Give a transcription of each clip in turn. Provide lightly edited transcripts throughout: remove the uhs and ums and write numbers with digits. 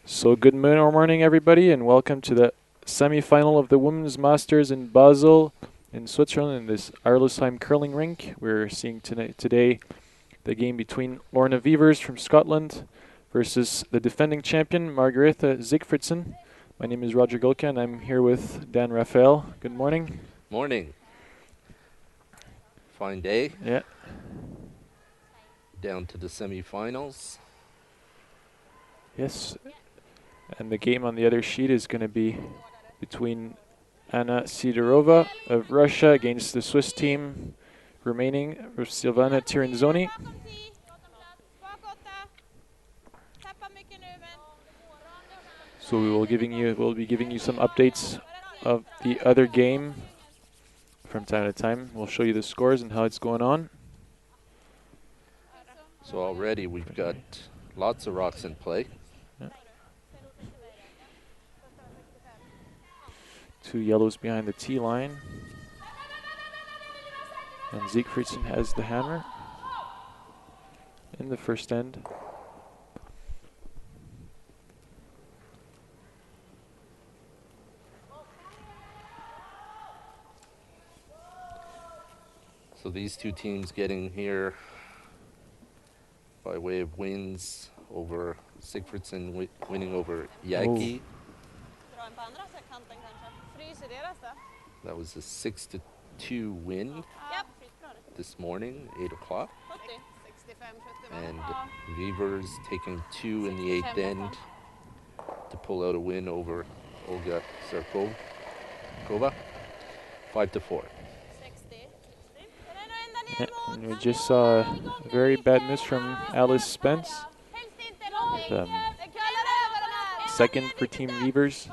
So good morning, everybody, and welcome to the semi-final of the Women's Masters in Basel in Switzerland in this Arlesheim curling rink. We're seeing today the game between Lorna Vevers from Scotland versus the defending champion, Margaretha Sigfridsson. My name is Roger Golka, and I'm here with Dan Raphael. Good morning. Morning. Fine day. Yeah. Down to the semifinals. Yes. And the game on the other sheet is going to be between Anna Sidorova of Russia against the Swiss team remaining, Silvana Tirinzoni. So we'll be giving you some updates of the other game from time to time. We'll show you the scores and how it's going on. So already we've got lots of rocks in play. Yeah. Two yellows behind the tee line. And Sigfridsson has the hammer in the first end. So these two teams getting here by way of wins over Sigfridsson winning over Jäki. That was a 6-2 win this morning, 8 o'clock. And Vevers taking 2 in the 8th end to pull out a win over Olga Sarkova, 5-4. Yeah, and we just saw a very bad miss from Alice Spence. Second for Team Vevers.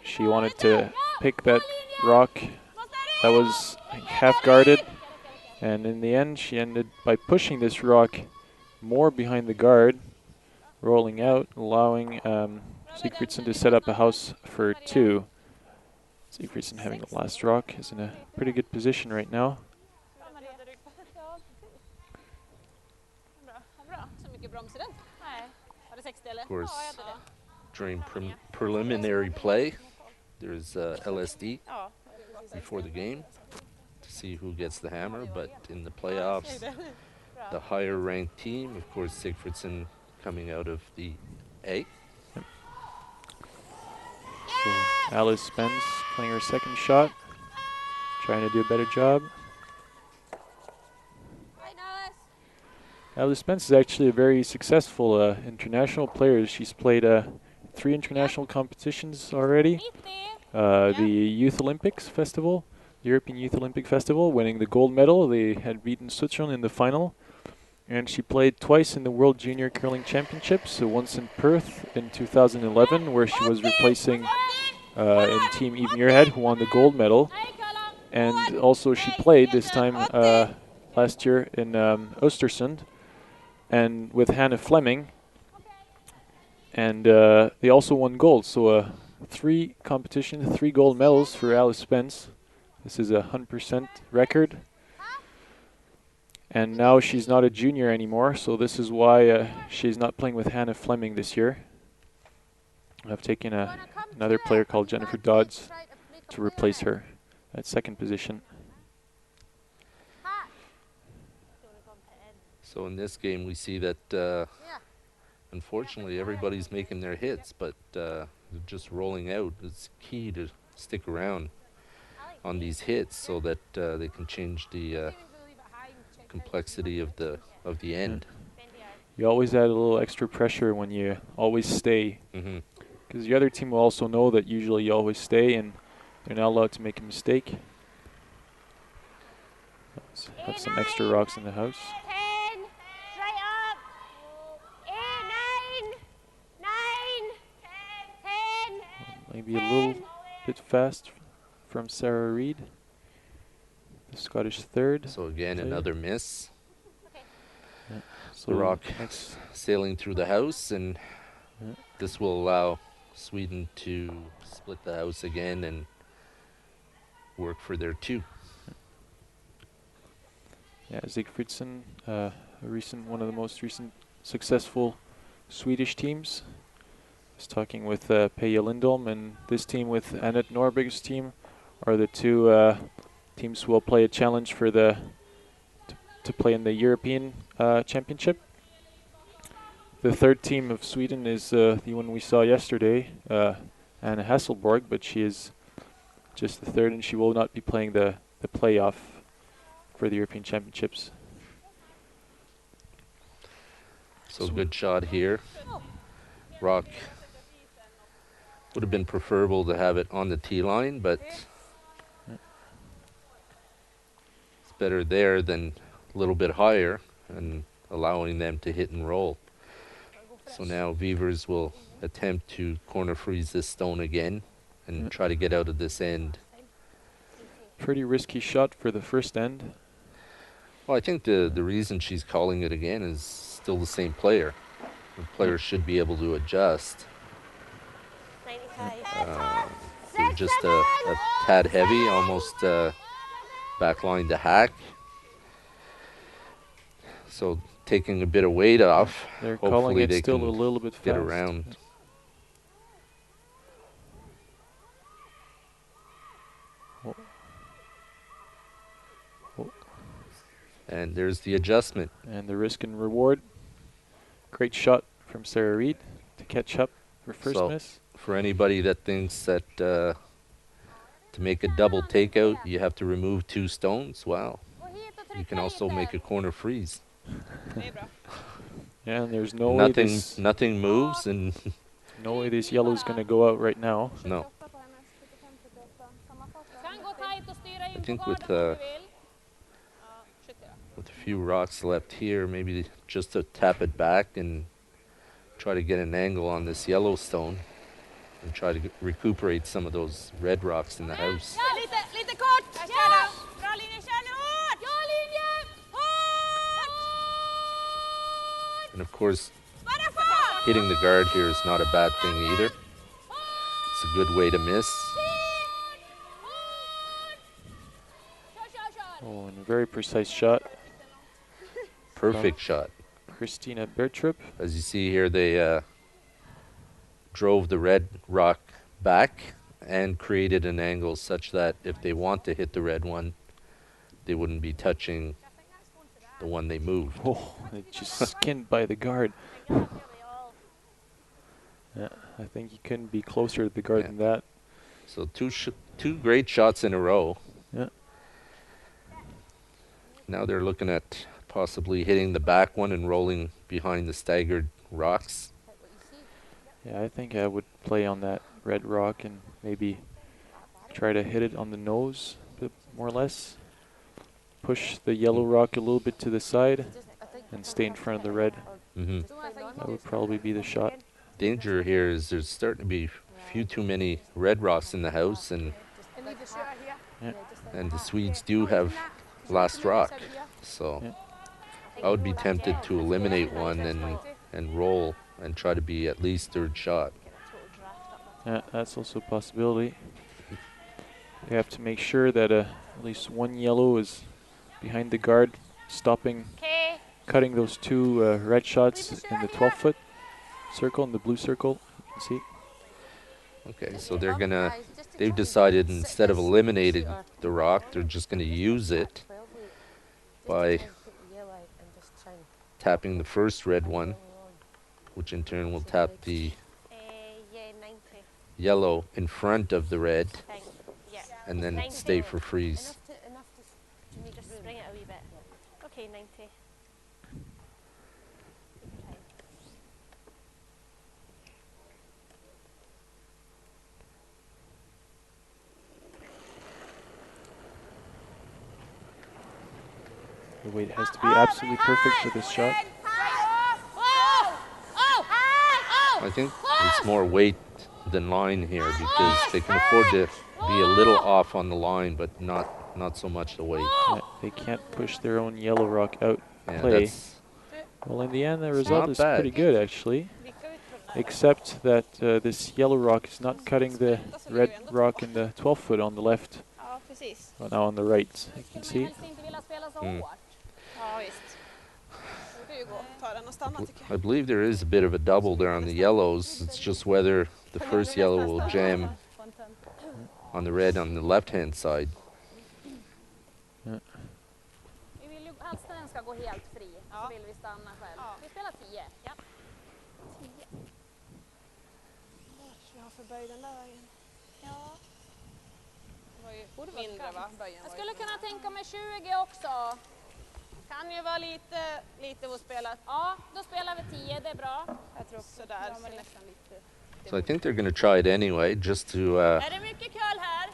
She wanted to pick that rock that was half guarded, and in the end she ended by pushing this rock more behind the guard, rolling out, allowing Sigfridsson to set up a house for two. Sigfridsson having the last rock is in a pretty good position right now. Of course, during preliminary play, there's LSD before the game to see who gets the hammer, but in the playoffs, the higher ranked team, of course, Sigfridsson coming out of the A. Yep. So Alice Spence playing her second shot, trying to do a better job. Alice Spence is actually a very successful international player. She's played 3 international competitions already. The Youth Olympics Festival, the European Youth Olympic Festival, winning the gold medal. They had beaten Switzerland in the final. And she played twice in the World Junior Curling Championships, so once in Perth in 2011, where she was replacing in Team Eve Muirhead, who won the gold medal. And also she played this time last year in Östersund, and with Hannah Fleming, and they also won gold. So 3 competitions, 3 gold medals for Alice Spence. This is a 100% record. And now she's not a junior anymore, so this is why she's not playing with Hannah Fleming this year. I've taken another player called Jennifer Dodds to replace her at second position. So in this game, we see that unfortunately everybody's making their hits, but just rolling out. It's key to stick around on these hits so that they can change the complexity of the end. You always add a little extra pressure when you always stay, because the other team will also know that usually you always stay, and they're not allowed to make a mistake. Let's have some extra rocks in the house. Maybe a little bit fast from Sarah Reid, the Scottish third. So again, another miss. Yeah. So the rock sailing through the house, and this will allow Sweden to split the house again and work for their 2. Yeah, Sigfridsson, one of the most recent successful Swedish teams. was talking with Peja Lindholm, and this team with Annette Norberg's team are the two teams who will play a challenge for the to play in the European Championship. The third team of Sweden is the one we saw yesterday, Anna Hasselborg, but she is just the third, and she will not be playing the playoff for the European Championships. So good shot here. Rock would have been preferable to have it on the tee line, but it's better there than a little bit higher and allowing them to hit and roll. So now Vevers will attempt to corner freeze this stone again and try to get out of this end. Pretty risky shot for the first end. Well, I think the reason she's calling it again is still the same player. The player should be able to adjust. They're just a tad heavy, almost backline to hack. So taking a bit of weight off. They're calling it still a little bit fast. Get around. And there's the adjustment. And the risk and reward. Great shot from Sarah Reed to catch up for first miss. For anybody that thinks that to make a double takeout you have to remove 2 stones, wow. You can also make a corner freeze. Yeah, and there's no way nothing moves, and no way this yellow is going to go out right now. No. I think with a few rocks left here, maybe just to tap it back and try to get an angle on this yellow stone and try to recuperate some of those red rocks in the house. And of course, hitting the guard here is not a bad thing either. It's a good way to miss. Oh, and a very precise shot. Perfect shot. Christina Bertrup. As you see here, they drove the red rock back and created an angle such that if they want to hit the red one, they wouldn't be touching the one they moved. Oh, it just skinned by the guard. Yeah, I think you couldn't be closer to the guard than that. So two great shots in a row. Yeah. Now they're looking at possibly hitting the back one and rolling behind the staggered rocks. Yeah, I think I would play on that red rock and maybe try to hit it on the nose, a bit more or less. Push the yellow rock a little bit to the side and stay in front of the red. That would probably be the shot. Danger here is there's starting to be a few too many red rocks in the house, and the Swedes do have last rock. So I would be tempted to eliminate one and roll and try to be at least third shot. Yeah, that's also a possibility. You have to make sure that at least one yellow is behind the guard, cutting those 2 red shots in the 12-foot circle, in the blue circle, you can see. Okay, so they've decided instead of eliminating the rock, they're just gonna use it by tapping the first red one, which in turn will tap the yellow in front of the red, and then stay for freeze. Just bring it a wee bit. Okay, 90. The weight has to be absolutely perfect for this shot. I think it's more weight than line here because they can afford to be a little off on the line, but not so much the weight. Yeah, they can't push their own yellow rock out play. Well, in the end, the result is pretty good, actually. Except that this yellow rock is not cutting the red rock in the 12-foot on the left. Well, now on the right, you can see. I believe there is a bit of a double there on the yellows. It's just whether the first yellow will jam on the red on the left-hand side. Vi vill ju helst att den ska gå helt fri, så vill vi stanna själv. Vi spelar 10. Ja. 10. Jag har förböjt den där vägen. Ja. Det var ju mindre va? Böjen Jag var skulle ju kunna tänka mig 20 också. kan ju vara lite att spela. Ja, då spelar vi 10, det är bra. Jag tror också där. Så nästan lite. So I think they're going to try it anyway, just to Är det mycket köl här?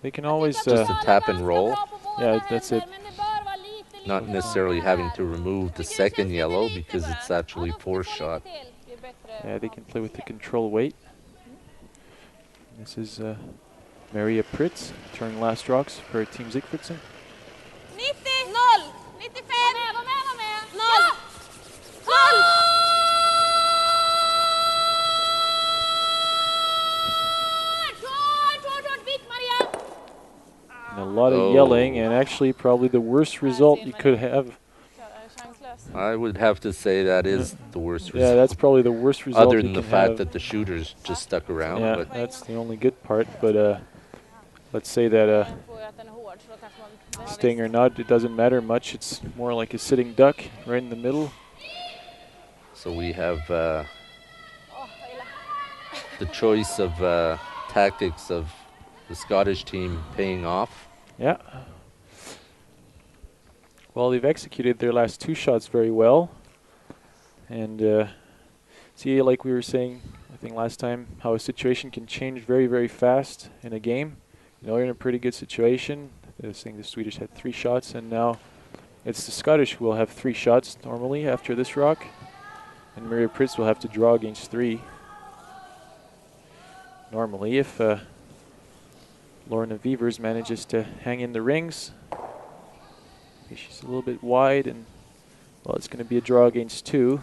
They can always Just a tap and roll. Yeah, that's it. not necessarily having to remove the second yellow because it's actually force shot. Yeah, they can play with the control weight. This is Maria Pritz throwing last rocks for Team Sigfridsson. 90! 0! 95! Var med! 0! 0! And a lot of yelling, and actually probably the worst result you could have. I would have to say that is the worst result. Yeah, that's probably the worst result. Other you than the can fact have. that the shooters just stuck around. Yeah, But that's the only good part. But let's say that staying or not, it doesn't matter much. It's more like a sitting duck right in the middle. so we have the choice of tactics of the Scottish team paying off. Yeah. Well, they've executed their last two shots very well. And see, like we were saying, I think last time, how a situation can change very, very fast in a game. You know, you're in a pretty good situation. I was saying the Swedish had 3 shots, and now it's the Scottish who will have 3 shots normally after this rock. And Maria Pritz will have to draw against 3. Normally, if Lorna Vevers manages to hang in the rings. She's a little bit wide, and well, it's going to be a draw against 2.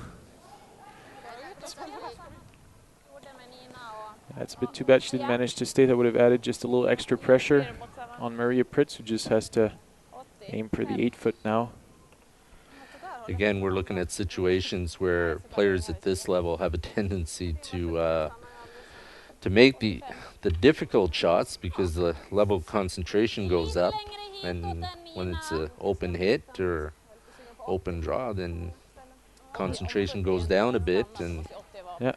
That's a bit too bad she didn't manage to stay. That would have added just a little extra pressure on Maria Pritz, who just has to aim for the 8-foot now. Again, we're looking at situations where players at this level have a tendency to make the difficult shots because the level of concentration goes up, and when it's an open hit or open draw, then concentration goes down a bit. And yeah,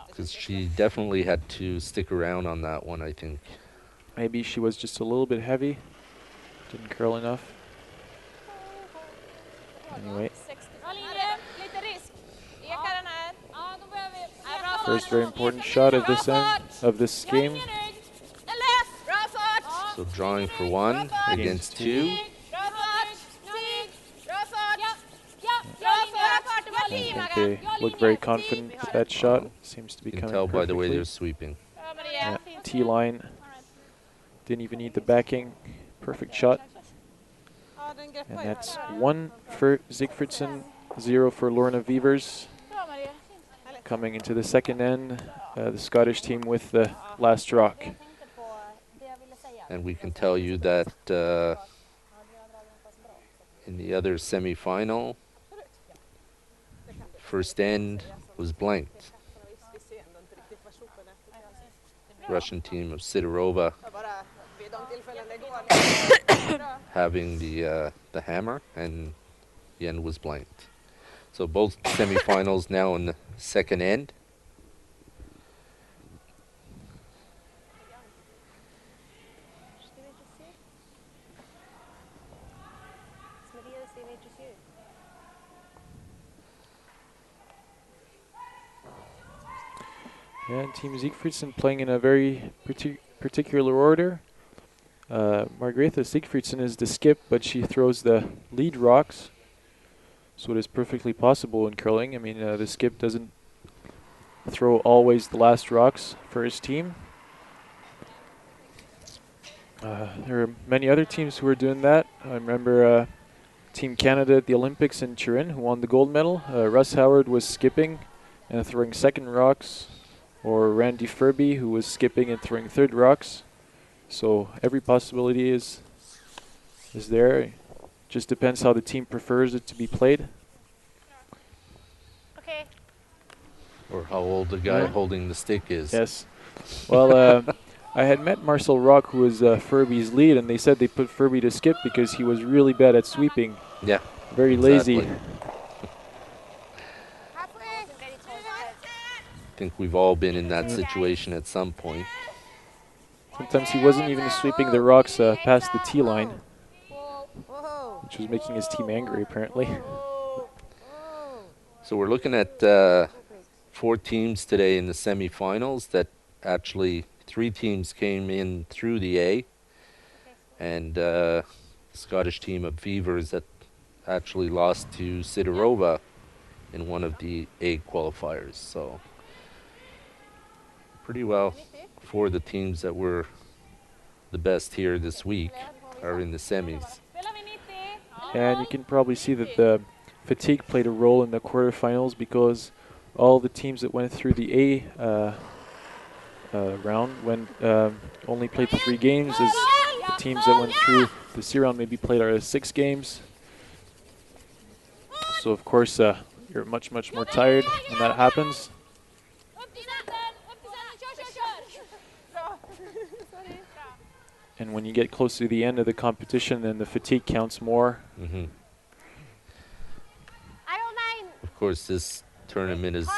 because she definitely had to stick around on that one, I think. Maybe she was just a little bit heavy, didn't curl enough. Anyway, first very important shot of this end of this game. So drawing for 1 against 2. I think they look very confident with that shot. Seems to be You can coming tell by the way perfectly. they're sweeping. Yeah, T-line. Didn't even need the backing. Perfect shot. And that's 1 for Sigfridsson, 0 for Lorna Vevers. Coming into the second end, the Scottish team with the last rock. And we can tell you that in the other semi-final, first end was blanked. Russian team of Sidorova having the hammer, and the end was blanked. So both semi-finals now in the second end. Yeah, and Team Sigfridsson playing in a very particular order. Margrethe Sigfridsson is the skip, but she throws the lead rocks. So it is perfectly possible in curling. I mean, the skip doesn't throw always the last rocks for his team. There are many other teams who are doing that. I remember Team Canada at the Olympics in Turin, who won the gold medal. Russ Howard was skipping and throwing second rocks, or Randy Furby, who was skipping and throwing third rocks. So every possibility is there. Just depends how the team prefers it to be played. Okay. Or how old the guy Yeah. holding the stick is. Yes. Well, I had met Marcel Rock, who was Furby's lead, and they said they put Furby to skip because he was really bad at sweeping. Yeah. Very exactly. lazy. Halfway. I think we've all been in that situation at some point. Sometimes he wasn't even sweeping the rocks past the tee line, Whoa. which was making his team angry, apparently. So we're looking at 4 teams today in the semifinals. That actually 3 teams came in through the A, and the Scottish team of Vevers that actually lost to Sidorova in one of the A qualifiers. So pretty well for the teams that were the best here this week are in the semis. And you can probably see that the fatigue played a role in the quarterfinals because all the teams that went through the A round only played 3 games, as the teams that went through the C round maybe played 6 games. So of course you're much more tired when that happens. And when you get close to the end of the competition, then the fatigue counts more. Mm-hmm. Of course, this tournament is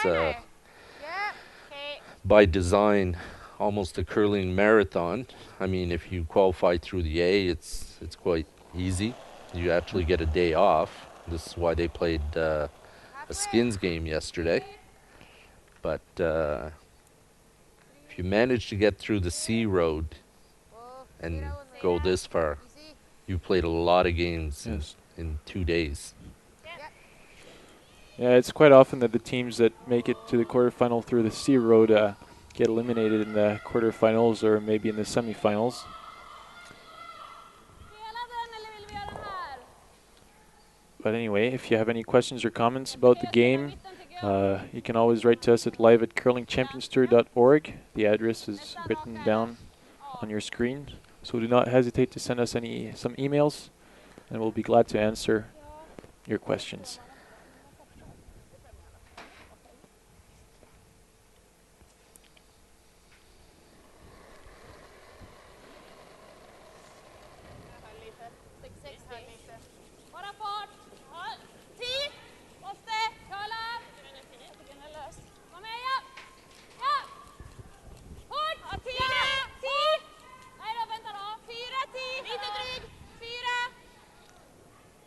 by design almost a curling marathon. I mean, if you qualify through the A, it's quite easy. You actually get a day off. This is why they played a skins game yesterday. But if you manage to get through the C road and go this far, you played a lot of games in 2 days. Yeah, it's quite often that the teams that make it to the quarterfinal through the C road get eliminated in the quarterfinals or maybe in the semifinals. But anyway, if you have any questions or comments about the game, you can always write to us at live@curlingchampionstour.org. The address is written down on your screen, so do not hesitate to send us some emails, and we'll be glad to answer your questions.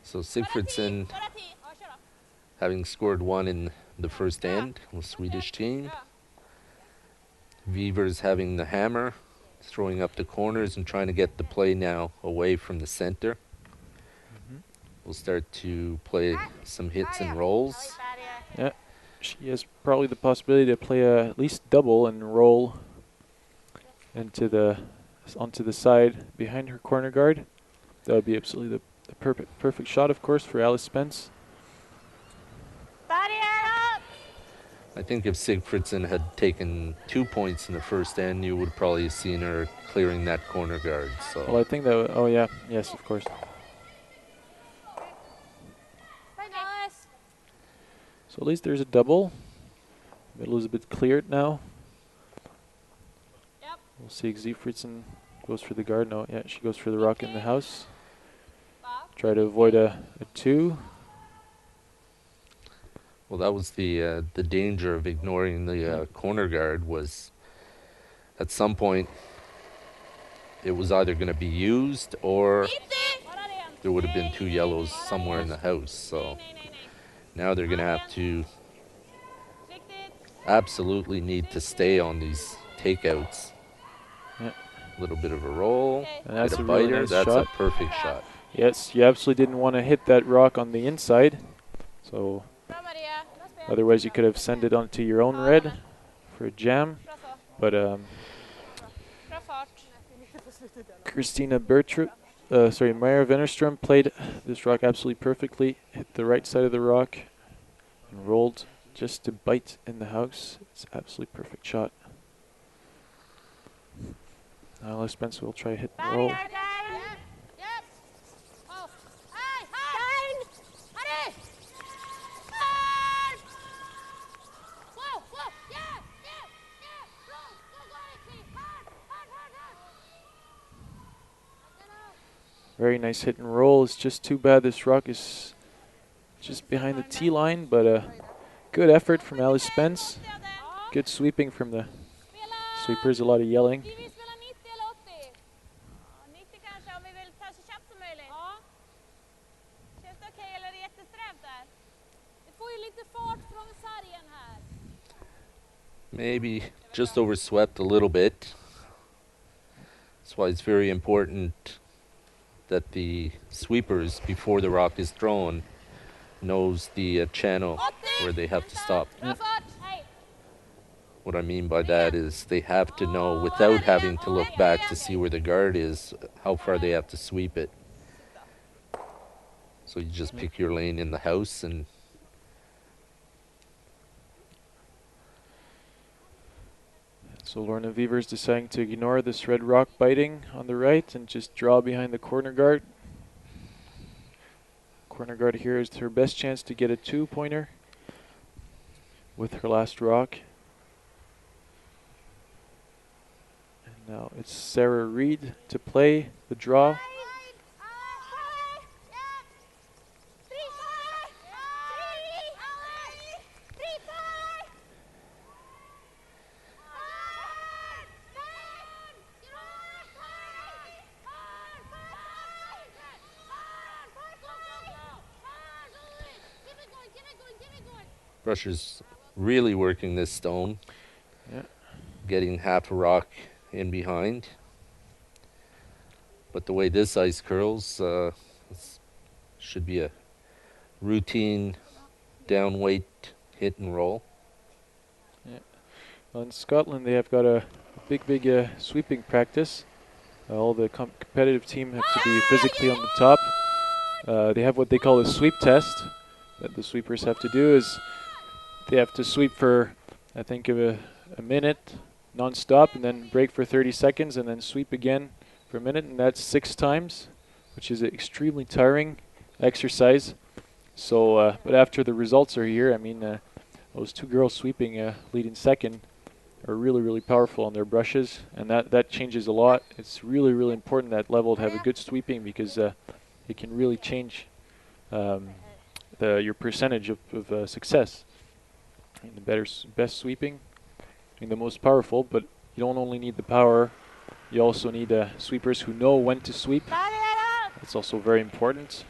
So Sigfridsson, having scored 1 in the first end, the Swedish team. Vevers having the hammer, throwing up the corners and trying to get the play now away from the center. We'll start to play some hits and rolls. Yeah, she has probably the possibility to play at least double and roll onto the side behind her corner guard. That would be absolutely the perfect shot, of course, for Alice Spence. I think if Sigfridsson had taken 2 points in the first end, you would probably have seen her clearing that corner guard. So. Well, I think that. Oh yeah, yes, of course. So at least there's a double. Middle is a bit cleared now. We'll see if Sigfridsson goes for the guard. No, yeah, she goes for the rock in the house. Try to avoid a 2. Well, that was the danger of ignoring the corner guard. Was at some point it was either going to be used or there would have been 2 yellows somewhere in the house. So now they're going to have to absolutely need to stay on these takeouts. Yeah. A little bit of a roll, And that's get a a biter. really nice That's shot. a perfect shot. Yes, you absolutely didn't want to hit that rock on the inside. So otherwise you could have sent it onto your own red for a jam. But Christina Maya Wennerström played this rock absolutely perfectly. Hit the right side of the rock and rolled just to bite in the house. It's an absolutely perfect shot. Now Spencer will try hit and roll. Very nice hit and roll. It's just too bad this rock is just behind the tee line, but good effort from Alice Spence. Good sweeping from the sweepers, a lot of yelling. Vi vill spela 90 eller 80? Ja, 90 kanske om vi vill ta så snabbt som möjligt. Ja. Känns det okej eller är det jättesträvt där? Vi får ju lite fart från sargen här. Maybe just overswept a little bit. That's why it's very important that the sweepers, before the rock is thrown, knows the channel where they have to stop. Bra fart! Hej! What I mean by that is they have to know, without having to look back to see where the guard is, how far they have to sweep it. So you just pick your lane in the house and So Lorna Vevers deciding to ignore this red rock biting on the right and just draw behind the corner guard. Corner guard here is her best chance to get a 2-pointer with her last rock. And now it's Sarah Reed to play the draw. Brusher's really working this stone. Yeah. Getting half a rock in behind. But the way this ice curls, should be a routine down weight hit and roll. Yeah. Well, in Scotland, they have got a big sweeping practice. All the competitive team have to be physically on the top. They have what they call a sweep test that the sweepers have to do. Is they have to sweep for, I think, a minute non-stop, and then break for 30 seconds, and then sweep again for a minute, and that's 6 times, which is an extremely tiring exercise. So, but after the results are here, I mean, those 2 girls sweeping leading second are really powerful on their brushes, and that changes a lot. It's really important that level to have a good sweeping, because it can really change your percentage of success. And the best sweeping, and the most powerful, but you don't only need the power, you also need sweepers who know when to sweep. That's also very important.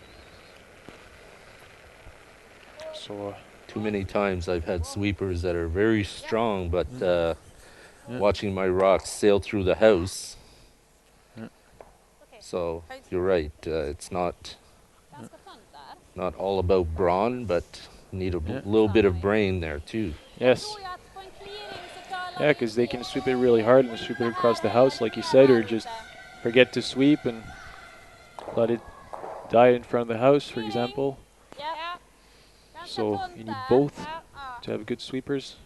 So Too many times I've had sweepers that are very strong, but watching my rocks sail through the house. So you're right, it's not all about brawn, but need a little bit of brain there too. yes, yeah, because they can sweep it really hard and sweep it across the house, like you said, or just forget to sweep and let it die in front of the house, for example. So you need both to have good sweepers.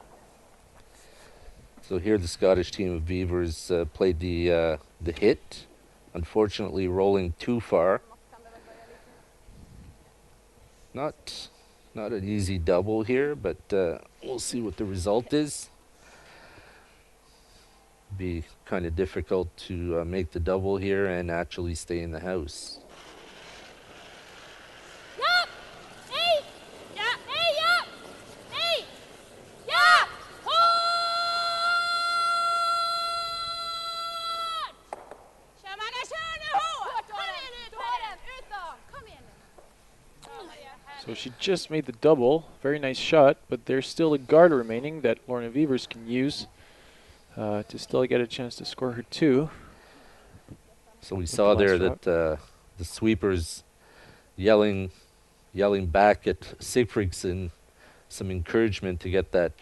So here the Scottish team of Vevers played the hit, unfortunately rolling too far. Not an easy double here, but we'll see what the result is. Be kind of difficult to make the double here and actually stay in the house. So she just made the double. Very nice shot, but there's still a guard remaining that Lorna Vevers can use to still get a chance to score her 2. So we saw there that the sweepers yelling back at Sigfridsson, some encouragement to get that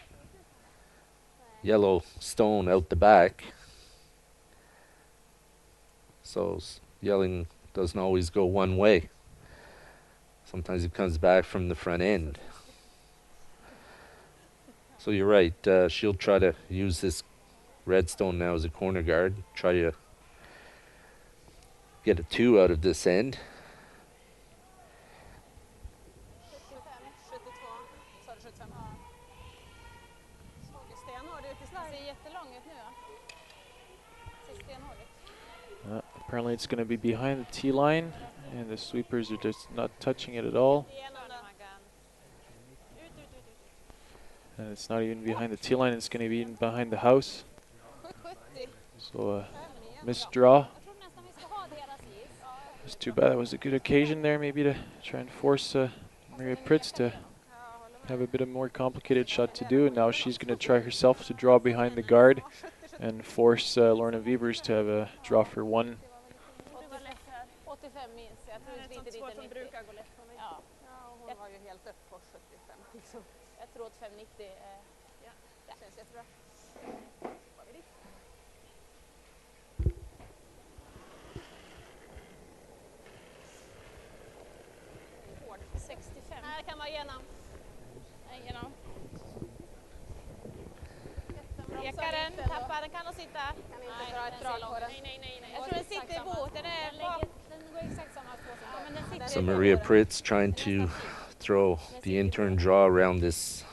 yellow stone out the back. So yelling doesn't always go one way. Sometimes it comes back from the front end. So you're right, she'll try to use this red stone now as a corner guard, try to get a 2 out of this end. Apparently it's going to be behind the tee line. And the sweepers are just not touching it at all. Igenom då. Ut. And it's not even behind the tee line, it's going to be even behind the house. 770. So missed draw. Jag tror nästan vi ska ha deras is. It's too bad. It was a good occasion there, maybe to try and force Maria Pritz to have a bit of more complicated shot to do. And now she's going to try herself to draw behind the guard and force Lorna Vevers to have a draw for one. 85 minst. Jag tror det är lite Svårt som 90. brukar gå lätt för mig. Ja, Hon har ju helt upp på 75 liksom. jag tror att 590 Känns jättebra. 65. Nej, det kan vara igenom. Igenom. Ekar den, tappar den, kan nog sitta. Kan inte dra ett drag på den. Nej. Jag tror den sitter i bot. Den är bak. Den går exakt samma två Ja, men den sitter So i bot. Maria Pritz trying to throw the intern draw around this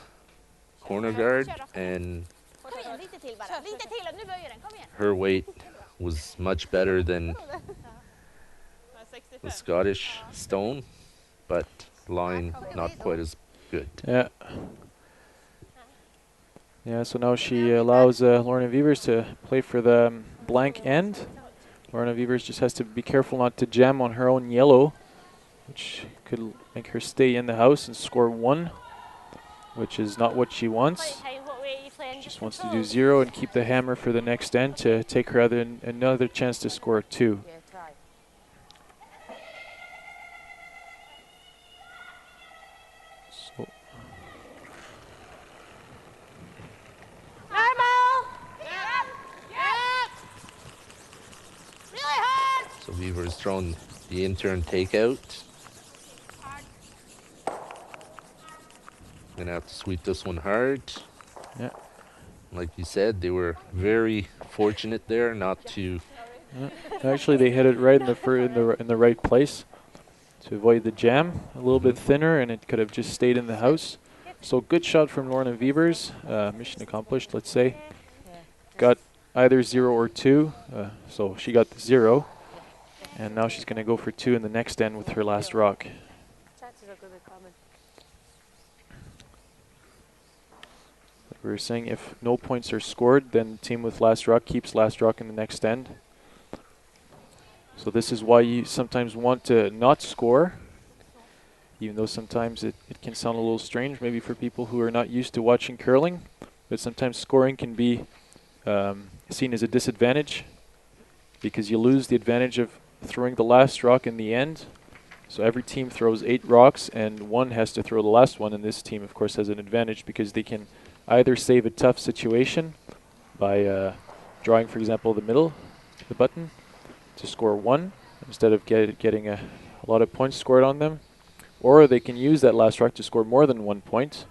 corner guard, and Kom igen, lite till bara. Lite till och nu böjer den. Kom igen. her weight was much better than the Scottish stone, but line not quite as good. Yeah. Yeah, so now she allows Lorna Vevers to play for the blank end. Lorna Vevers just has to be careful not to jam on her own yellow, which could make her stay in the house and score one, which is not what she wants. She just wants to do 0 and keep the hammer for the next end to take her another chance to score 2. So So Vevers throwing the intern takeout. Gonna have to sweep this one hard. Yeah. Like you said, they were very fortunate there not to. actually, they hit it right in the right place to avoid the jam. A little bit thinner, and it could have just stayed in the house. So good shot from Lorna Vevers. Mission accomplished, let's say. Got either 0 or 2. So she got the 0. And now she's going to go for 2 in the next end with her last rock. Like we were saying, if no points are scored, then the team with last rock keeps last rock in the next end. So this is why you sometimes want to not score, even though sometimes it can sound a little strange, maybe for people who are not used to watching curling. But sometimes scoring can be seen as a disadvantage because you lose the advantage of throwing the last rock in the end. So every team throws 8 rocks and one has to throw the last one, and this team of course has an advantage because they can either save a tough situation by drawing, for example, the middle, the button, to score 1 instead of getting a lot of points scored on them, or they can use that last rock to score more than 1 point,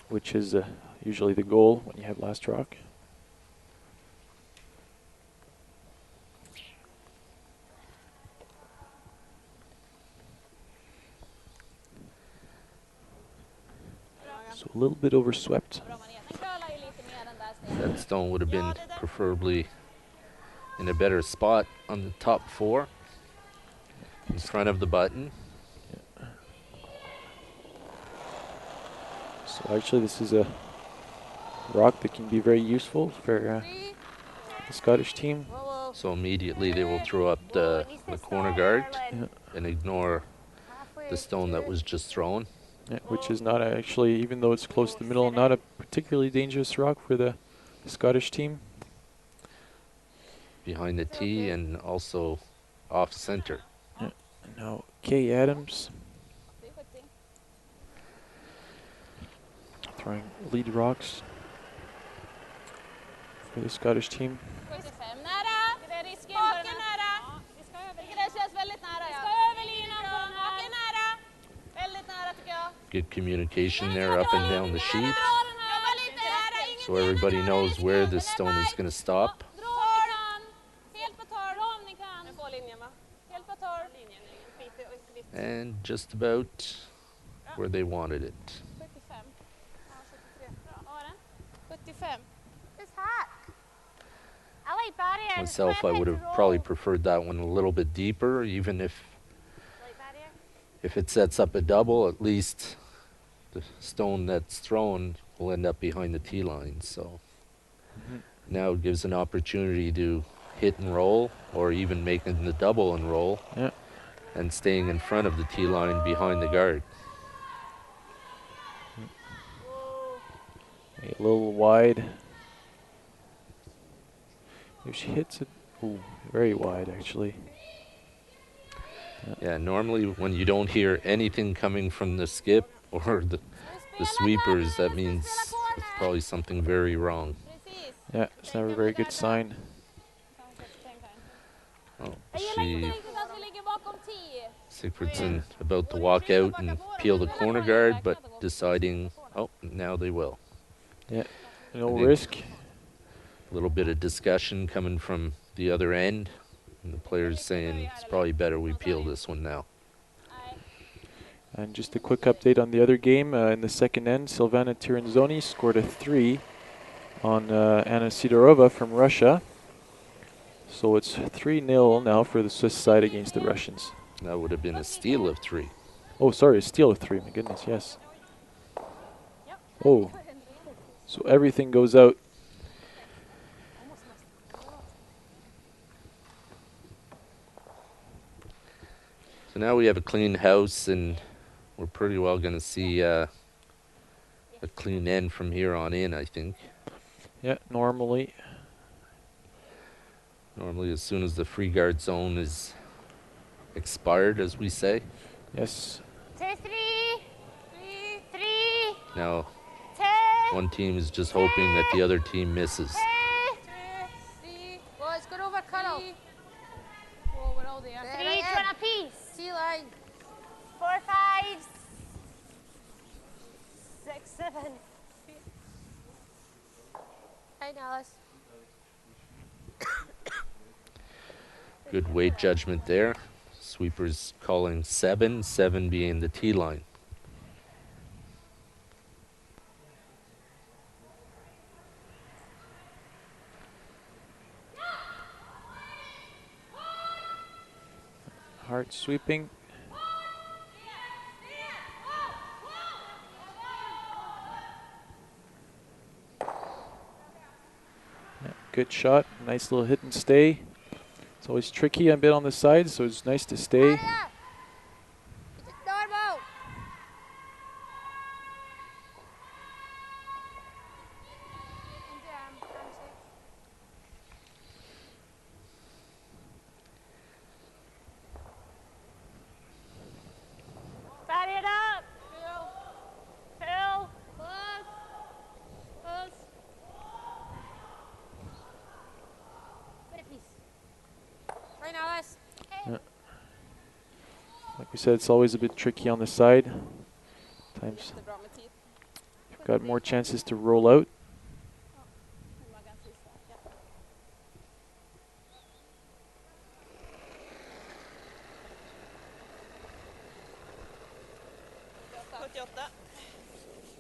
which is usually the goal when you have last rock. So a little bit overswept. That stone would have been preferably in a better spot on the top 4 in front of the button. So actually this is a rock that can be very useful for the Scottish team. So immediately they will throw up the corner guard and ignore the stone that was just thrown. Yeah, which is not actually, even though it's close to the middle, not a particularly dangerous rock for the Scottish team. Behind the tee and also off center. Yeah. And now Kay Adams throwing lead rocks for the Scottish team. 75 nära. Det är risken på den nära. Det känns väldigt nära. Vi ska över linan på den här. Nära. Väldigt nära tycker jag. Good communication there up and down the sheet. So everybody knows where this stone is going to stop. And just about where they wanted it. 75. Myself, I would have probably preferred that one a little bit deeper, even if If it sets up a double, at least the stone that's thrown will end up behind the tee line. So now it gives an opportunity to hit and roll, or even making the double and roll, Yeah. and staying in front of the tee line behind the guard. A little wide. If she hits it, ooh, very wide actually. Yeah, normally when you don't hear anything coming from the skip or the sweepers, that means it's probably something very wrong. Precis. Yeah, it's never a very good sign. Oh, Jag gillar inte she riktigt att vi ligger bakom 10. Sigfridsson about to walk out and peel the corner guard, but deciding, oh, now they will. Yeah, no I think risk. A little bit of discussion coming from the other end, and the players saying it's probably better we peel this one now. And just a quick update on the other game. In the second end, Silvana Tiranzoni scored a 3 on Anna Sidorova from Russia. So it's 3-0 now for the Swiss side against the Russians. That would have been a steal of 3. Oh, sorry, a steal of 3. My goodness, yes. Oh, so everything goes out. So now we have a clean house, and we're pretty well going to see a clean end from here on in, I think. Yeah, normally. Normally, as soon as the free guard zone is expired, as we say. Yes. 2, 3. 3. Now, 2. one team is just hoping that the other team misses. 2. 3. Well, it's good over cutoff. Well, we're all there. 3, 2 and a piece. Sea line. 4, 5. 6, 7. Hey, Alice. Good weight judgment there. Sweepers calling 7, 7 being the tee line. Hard sweeping. Yeah, good shot. Nice little hit and stay. It's always tricky a bit on the side, so it's nice to stay. Normal. Fire it up. Fill. Right, Alice. Like we said, it's always a bit tricky on the side. Times you've got more chances to roll out.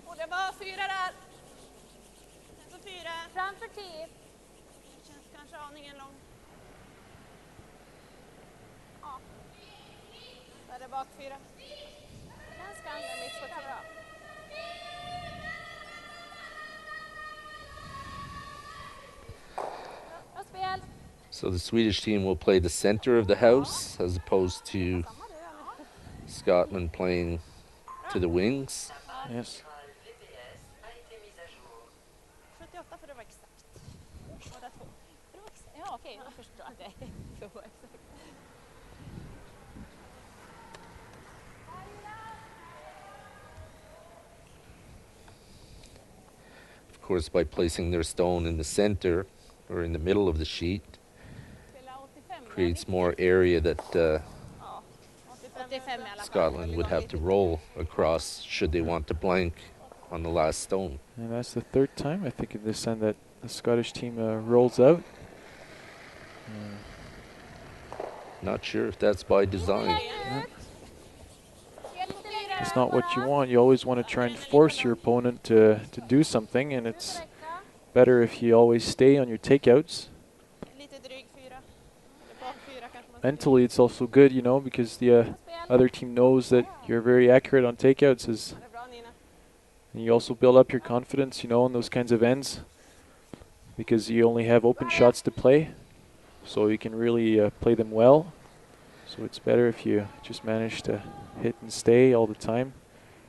Och det var 4 där. Så 4. Framför 10. Känns kanske aningen lång. Ja. Där är bak 4. Känns ganska bra. Bra spel. So the Swedish team will play the center of the house as opposed to Scotland playing to the wings. Yes. 78 för det var exakt. Båda två. För det var exakt. Ja, okej, jag förstår att det var exakt. Of course, by placing their stone in the center or in the middle of the sheet, creates more area that 85 i alla fall. Scotland would have to roll across should they want to blank on the last stone. And that's the third time, I think, in this end that the Scottish team rolls out. Not sure if that's by design. Yeah. It's not what you want. You always want to try and force your opponent to do something, and it's better if you always stay on your takeouts. Lite dryg 4. Eller bak 4 kanske man mentally it's also good, you know, because the other team knows that you're very accurate on takeouts, and you also build up your confidence, you know, on those kinds of ends, because you only have open shots to play, so you can really play them well. So it's better if you just manage to hit and stay all the time,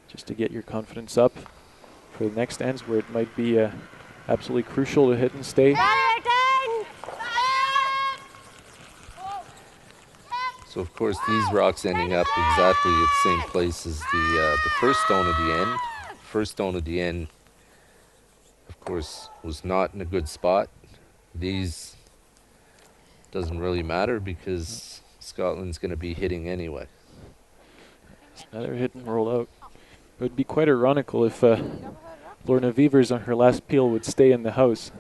just to get your confidence up for the next ends where it might be absolutely crucial to hit and stay. So of course these rocks ending up exactly at the same place as the first stone at the end. First stone at the end, of course, was not in a good spot. These doesn't really matter because Scotland's going to be hitting anyway. It's another hit and roll out. It would be quite ironical if Lorna Vevers on her last peel would stay in the house.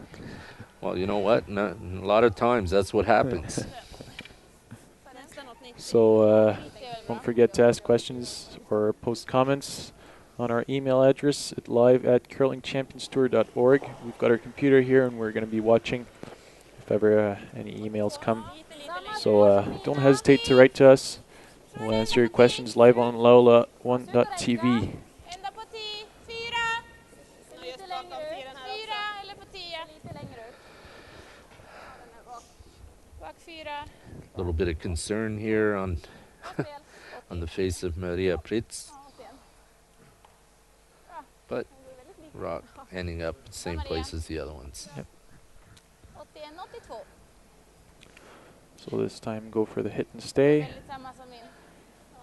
Well, you know what? A lot of times that's what happens. So don't forget to ask questions or post comments on our email address at live@curlingchampionstour.org. We've got our computer here and we're going to be watching if ever any emails come. So don't hesitate to write to us. We'll answer your questions live on Laula1.tv. Ända på 10, 4. Just bakom 4 här också. 4 eller på 10. Lite längre upp. Bak 4. A little bit of concern here on on the face of Maria Pritz, but rock ending up the same place as the other ones. Yep. 81, 82. So this time go for the hit and stay. Väldigt samma som min.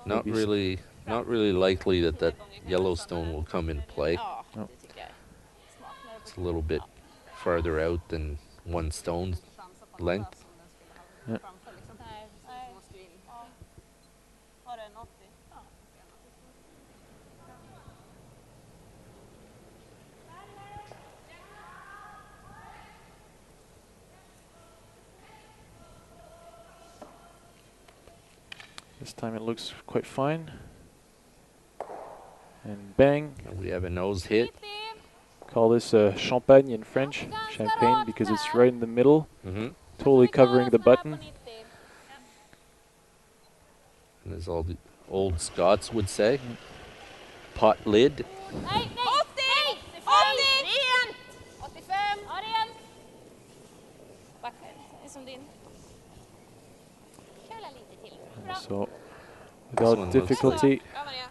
Not really likely that that Yellowstone will come in play. Ja, No. det tycker jag är smart när det It's a little bit farther out than one stone length. Yeah. Nej, nej. Ja. Har du en 80? Ja. This time it looks quite fine. And bang. And we have a nose hit. Call this champagne in French, champagne, because it's right in the middle, totally covering the button. And as all the old Scots would say, pot lid. Nej, nej! 80! 80! 85! Ja, rent! Backa, det är som din. Köla lite till. Bra. So one without looks difficulty, Bra, Maria. 80.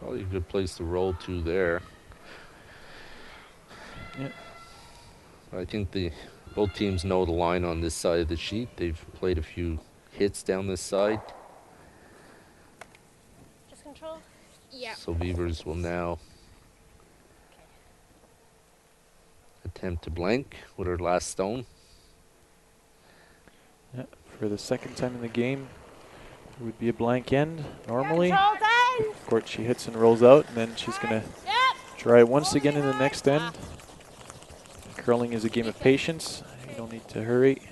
Probably a good place to roll to there. Yeah. I think both teams know the line on this side of the sheet. They've played a few hits down this side. Just control. Yeah. So Vevers will now attempt to blank with her last stone. yeah, for the second time in the game, it would be a blank end normally. Control time! Of course, she hits and rolls out, and then she's going to try once again in the next end. Curling is a game of patience. You don't need to hurry.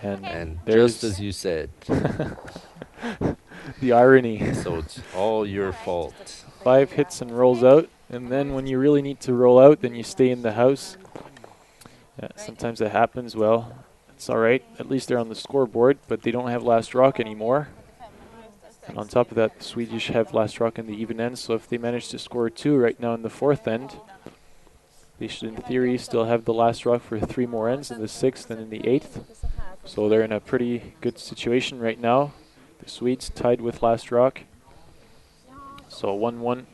And there's just as you said, the irony. so it's all your fault. 5 hits and rolls out, and then when you really need to roll out, then you stay in the house. Yeah, sometimes that happens. Well, it's all right. At least they're on the scoreboard, but they don't have last rock anymore. And on top of that, the Swedish have last rock in the even end, so if they manage to score 2 right now in the 4th end, they should, in theory, still have the last rock for 3 more ends in the 6th and in the 8th. So they're in a pretty good situation right now. The Swedes tied with last rock. So 1-1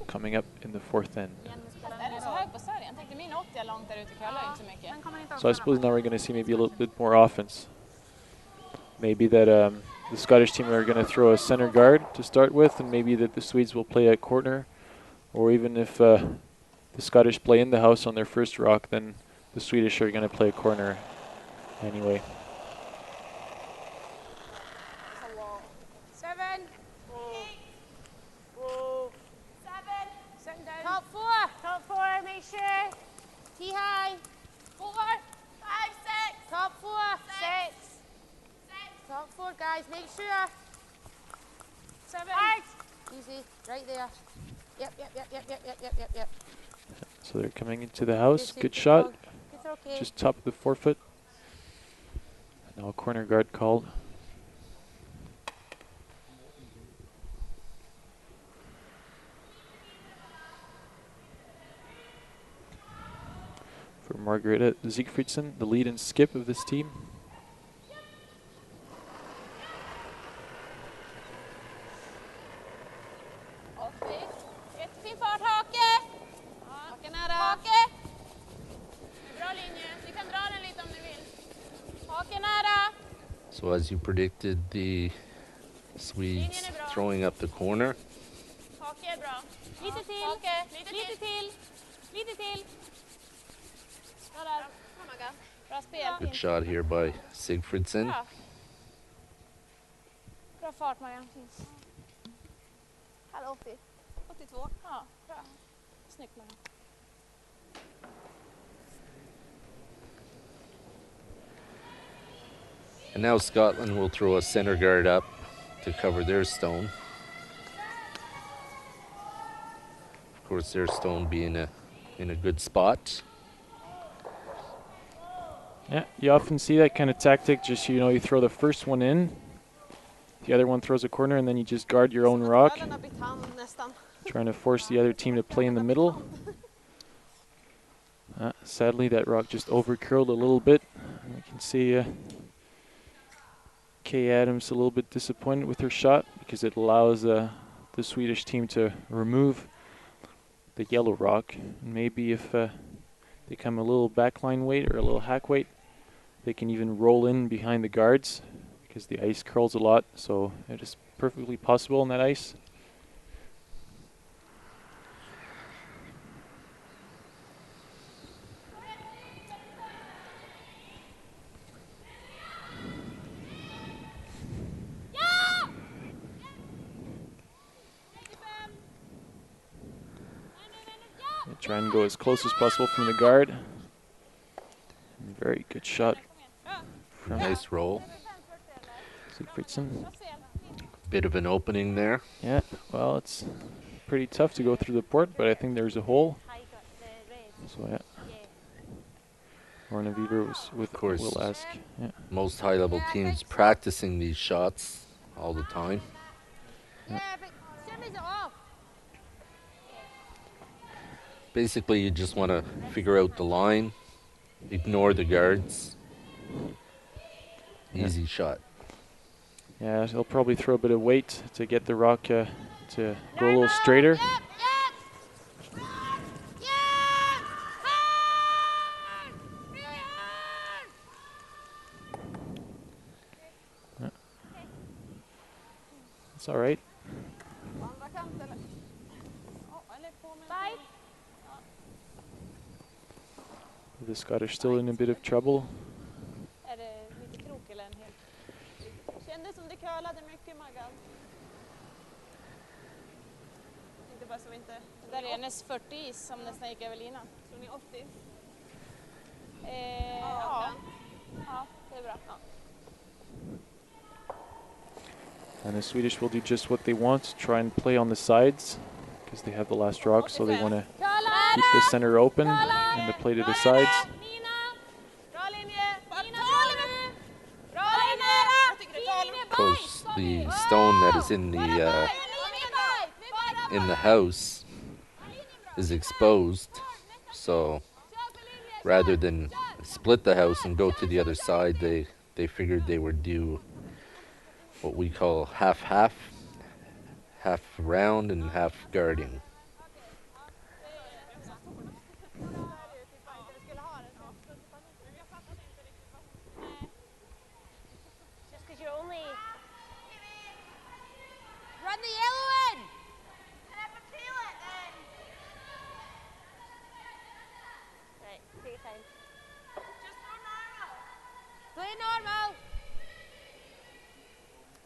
coming up in the 4th end. Är du så hög på sargen? Tänkte min 80 är långt där ute, curlar inte så mycket. So I suppose now we're going to see maybe a little bit more offense. Maybe that the Scottish team are going to throw a center guard to start with, and maybe that the Swedes will play a corner, or even if the Scottish play in the house on their first rock, then the Swedish are going to play a corner anyway. 7. 7. Top 4. Top 4, make sure. Tee high. 4. 5, 6. Top 4. 6. Top 4, guys, make sure. 7. Easy, right there. Yep. So they're coming into the house. Good shot. It's okay. Just top of the forefoot. Now corner guard called. For Margareta Sigfridsson, the lead and skip of this team. Jättefin fart, Hake! Hake nära. Hake! Bra linje. Du kan dra den lite om du vill. Hake nära. So as you predicted, the Swedes throwing up the corner. Hake är bra. Lite till. Hake. Lite till. Lite till. Bra där. Bra spel. Good shot here by Sigfridsson. Bra. Bra fart, Marianne. Här 80. 82. Ja, bra. Snyggt, Marianne. And now Scotland will throw a center guard up to cover their stone. Of course, their stone being in a good spot. Yeah, you often see that kind of tactic. Just, you know, you throw the first one in, the other one throws a corner, and then you just guard your own rock, trying to force the other team to play in the middle. Sadly, that rock just over-curled a little bit. And you can see Kay Adams a little bit disappointed with her shot because it allows the Swedish team to remove the yellow rock. And maybe if they come a little backline weight or a little hack weight, they can even roll in behind the guards because the ice curls a lot, so it is perfectly possible on that ice. They try and go as close as possible from the guard. Very good shot. Nice roll. Sigfridsson. Bit of an opening there. Yeah, well, it's pretty tough to go through the port, but I think there's a hole. So yeah. Orna Weaver was with, Of course, will ask. Yeah. most high-level teams practicing these shots all the time. Basically, you just want to figure out the line, ignore the guards. Easy shot. Yeah, he'll probably throw a bit of weight to get the rock to go a little straighter. It's all right. The Scottish still in a bit of trouble. Är det lite krok eller en hel? Kändes som det curlade mycket, Maggan. Inte bara så inte... Det där är hennes 40 is som nästan gick över linan. Tror ni 80? Ja. Ja, det är bra. Ja. And the Swedish will do just what they want, try and play on the sides because they have the last rock, so they want to keep the center open and to play to the sides. Of course, the stone that is in the house is exposed, so rather than split the house and go to the other side, they figured they would do what we call half round and half guarding. Just because you're only... Run the yellow in! And have to peel it then. Right, take your time. Just go normal. Play normal.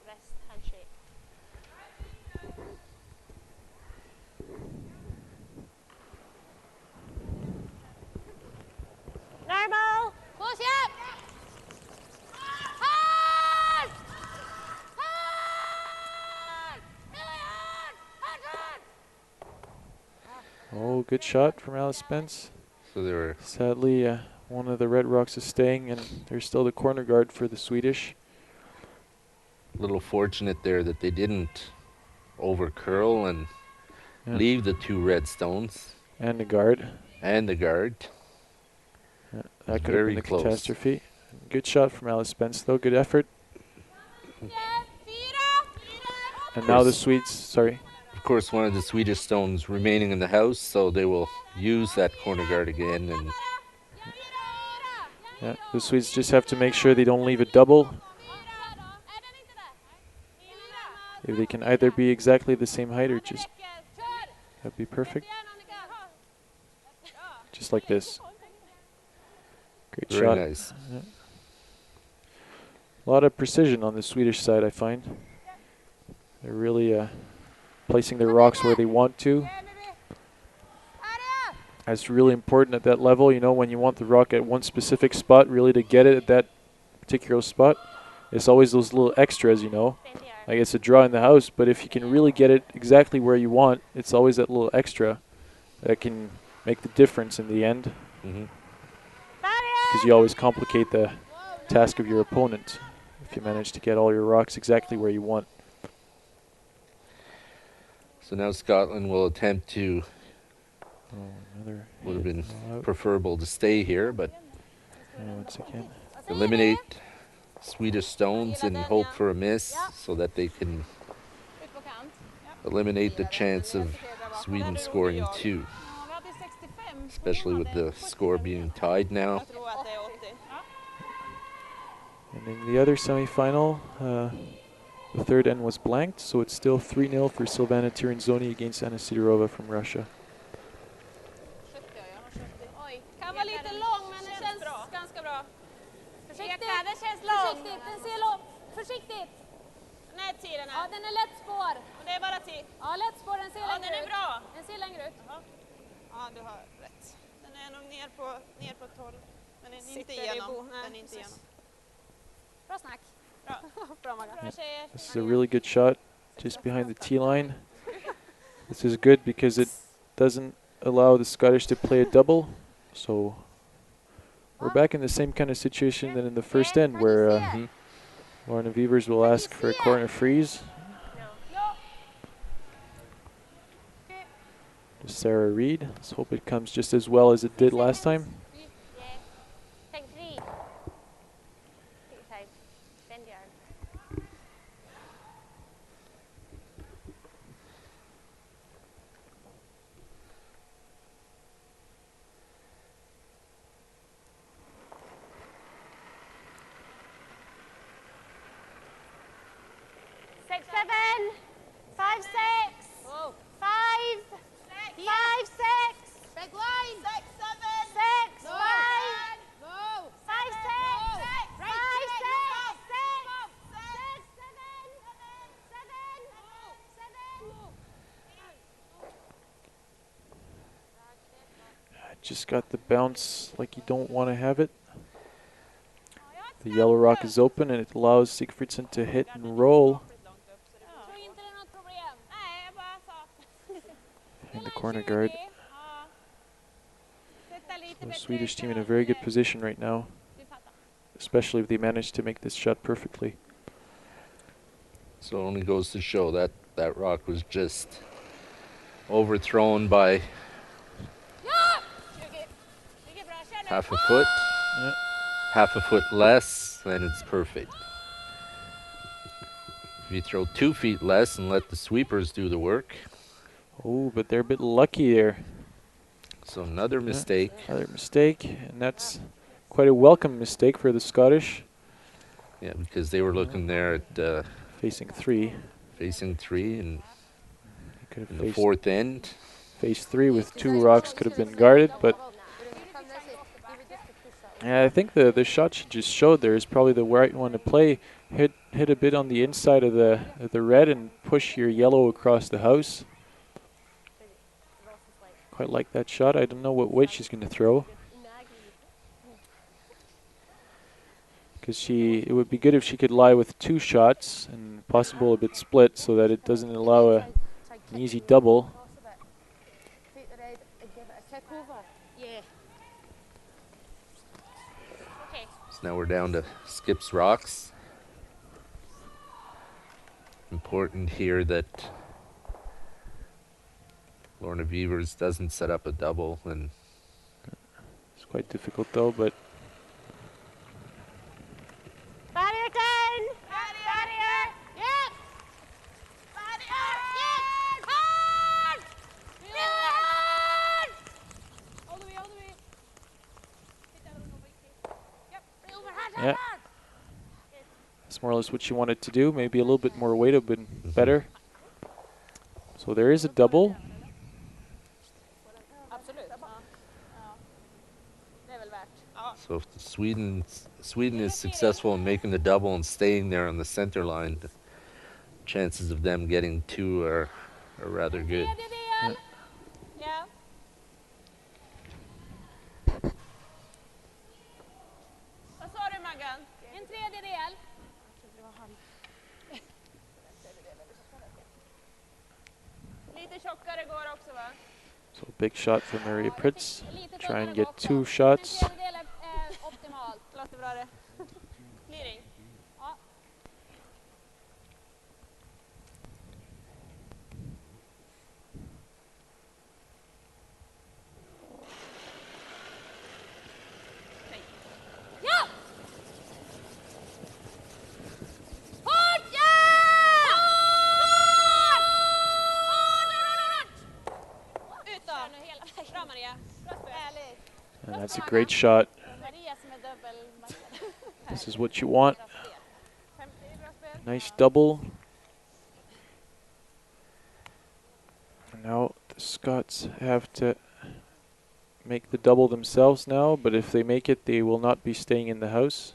Wrist handshake. Oh, good shot from Alice Spence. So they were Sadly, one of the red rocks is staying, and there's still the corner guard for the Swedish. a little fortunate there that they didn't over curl and Yeah. leave the 2 red stones And the guard. and the guard. Yeah, was that could have very been a close. catastrophe. Good shot from Alice Spence, though. Good effort. And now the Swedes, sorry. Of course, one of the Swedish stones remaining in the house, so they will use that corner guard again. And Yeah, the Swedes just have to make sure they don't leave a double. If they can either be exactly the same height or just, that'd be perfect. Just like this. Great very shot. nice. Yeah. A lot of precision on the Swedish side, I find. They're really placing their rocks where they want to. That's really important at that level, you know, when you want the rock at one specific spot, really to get it at that particular spot. It's always those little extras, you know. Like it's a draw in the house, but if you can really get it exactly where you want, it's always that little extra that can make the difference in the end. Because you always complicate the task of your opponent if you manage to get all your rocks exactly where you want. So now Scotland will attempt to, Another would have been out. preferable to stay here, but Once again. eliminate Swedish stones and hope for a miss so that they can eliminate the chance of Sweden scoring 2, especially with the score being tied now. And in the other semifinal, the third end was blanked, so it's still 3-0 for Silvana Tirinzoni against Anna Sidorova from Russia. Kan vara lite lång, men det känns ganska bra. Försiktigt, den känns lång. Försiktigt, den ser lång. Försiktigt. Den är 10 den här. Ja, den är lätt spår. Och det är bara 10. Ja, lätt spår, den ser längre ut. Ja, den är bra. Den ser längre ut. Ja, du har rätt. Den är nog ner på 12. Men den är inte igenom. Den är inte igenom. Bra snack. Bra. Bra, Magga. Bra tjejer. This is a really good shot just behind the tee line. This is good because it doesn't allow the Scottish to play a double. So we're back in the same kind of situation than in the first end where Lorna Vevers will ask for a corner freeze. To Sarah Reed. Let's hope it comes just as well as it did last time. Tänk fri. Bend your arm. 6, 7, 5, 6, 5, 5, 6. Big line. 6, 7, 6, 5, 5, 6, 5, 6, 6, 7, 7. Just got the bounce like you don't want to have it. The yellow rock is open and it allows Sigfridsson to hit and roll. And the corner guard. So the Swedish team in a very good position right now, especially if they manage to make this shot perfectly. So it only goes to show that that rock was just overthrown by half a foot. Yeah. Half a foot less, then it's perfect. If you throw 2 feet less and let the sweepers do the work. Oh, but they're a bit lucky there. So another mistake. Another mistake, and that's quite a welcome mistake for the Scottish. Yeah, because they were looking there at Facing 3. facing 3 and Could have in the faced 4th end. phase 3 with 2 rocks could have been guarded, but yeah, I think the shot she just showed there is probably the right one to play. Hit a bit on the inside of the red and push your yellow across the house. Quite like that shot. I don't know what weight she's going to throw. Because it would be good if she could lie with 2 shots and possible a bit split so that it doesn't allow an easy double. Now we're down to skips rocks. Important here that Lorna Vevers doesn't set up a double, and It's quite difficult though, but Barrier 10! Barrier! Yep! Barrier! Yes! Hard! Hard! All the way, all the way. Yep, over, hard, Yeah. hard, hard! that's more or less what she wanted to do. Maybe a little bit more weight would have been better. So there is a double. Absolut. Ja. Ja. Det är väl värt. Ja. so if Sweden is successful in making the double and staying there on the center line, the chances of them getting two are rather good. Tredjedel. Ja. Vad sa du, Maggan? En tredjedel. Lite tjockare går också, va? So big shot for Maria Pritz. Lite Try and tunnare get går också. 2 shots. En tredjedel är optimalt. Låter bra det. Clearing. Ja. Ja! Hårt! Ja! Hårt! Ut då! Bra, Maria. Härligt. And that's a great shot. Maria som är dubbel. This is what you want. 50, bra spel. Nice double. And now the Scots have to make the double themselves now, but if they make it, they will not be staying in the house.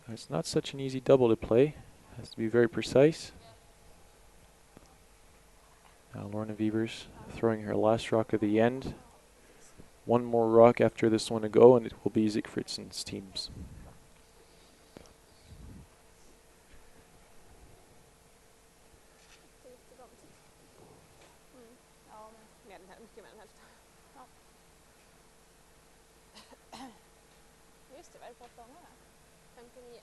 It's not such an easy double to play. Has to be very precise. Now Lorna Vevers throwing her last rock at the end. One more rock after this one to go, and it will be Sigfridsson's teams. Ja, men mycket mer än hälften. Ja. Just det, vad är det på gångerna? 59.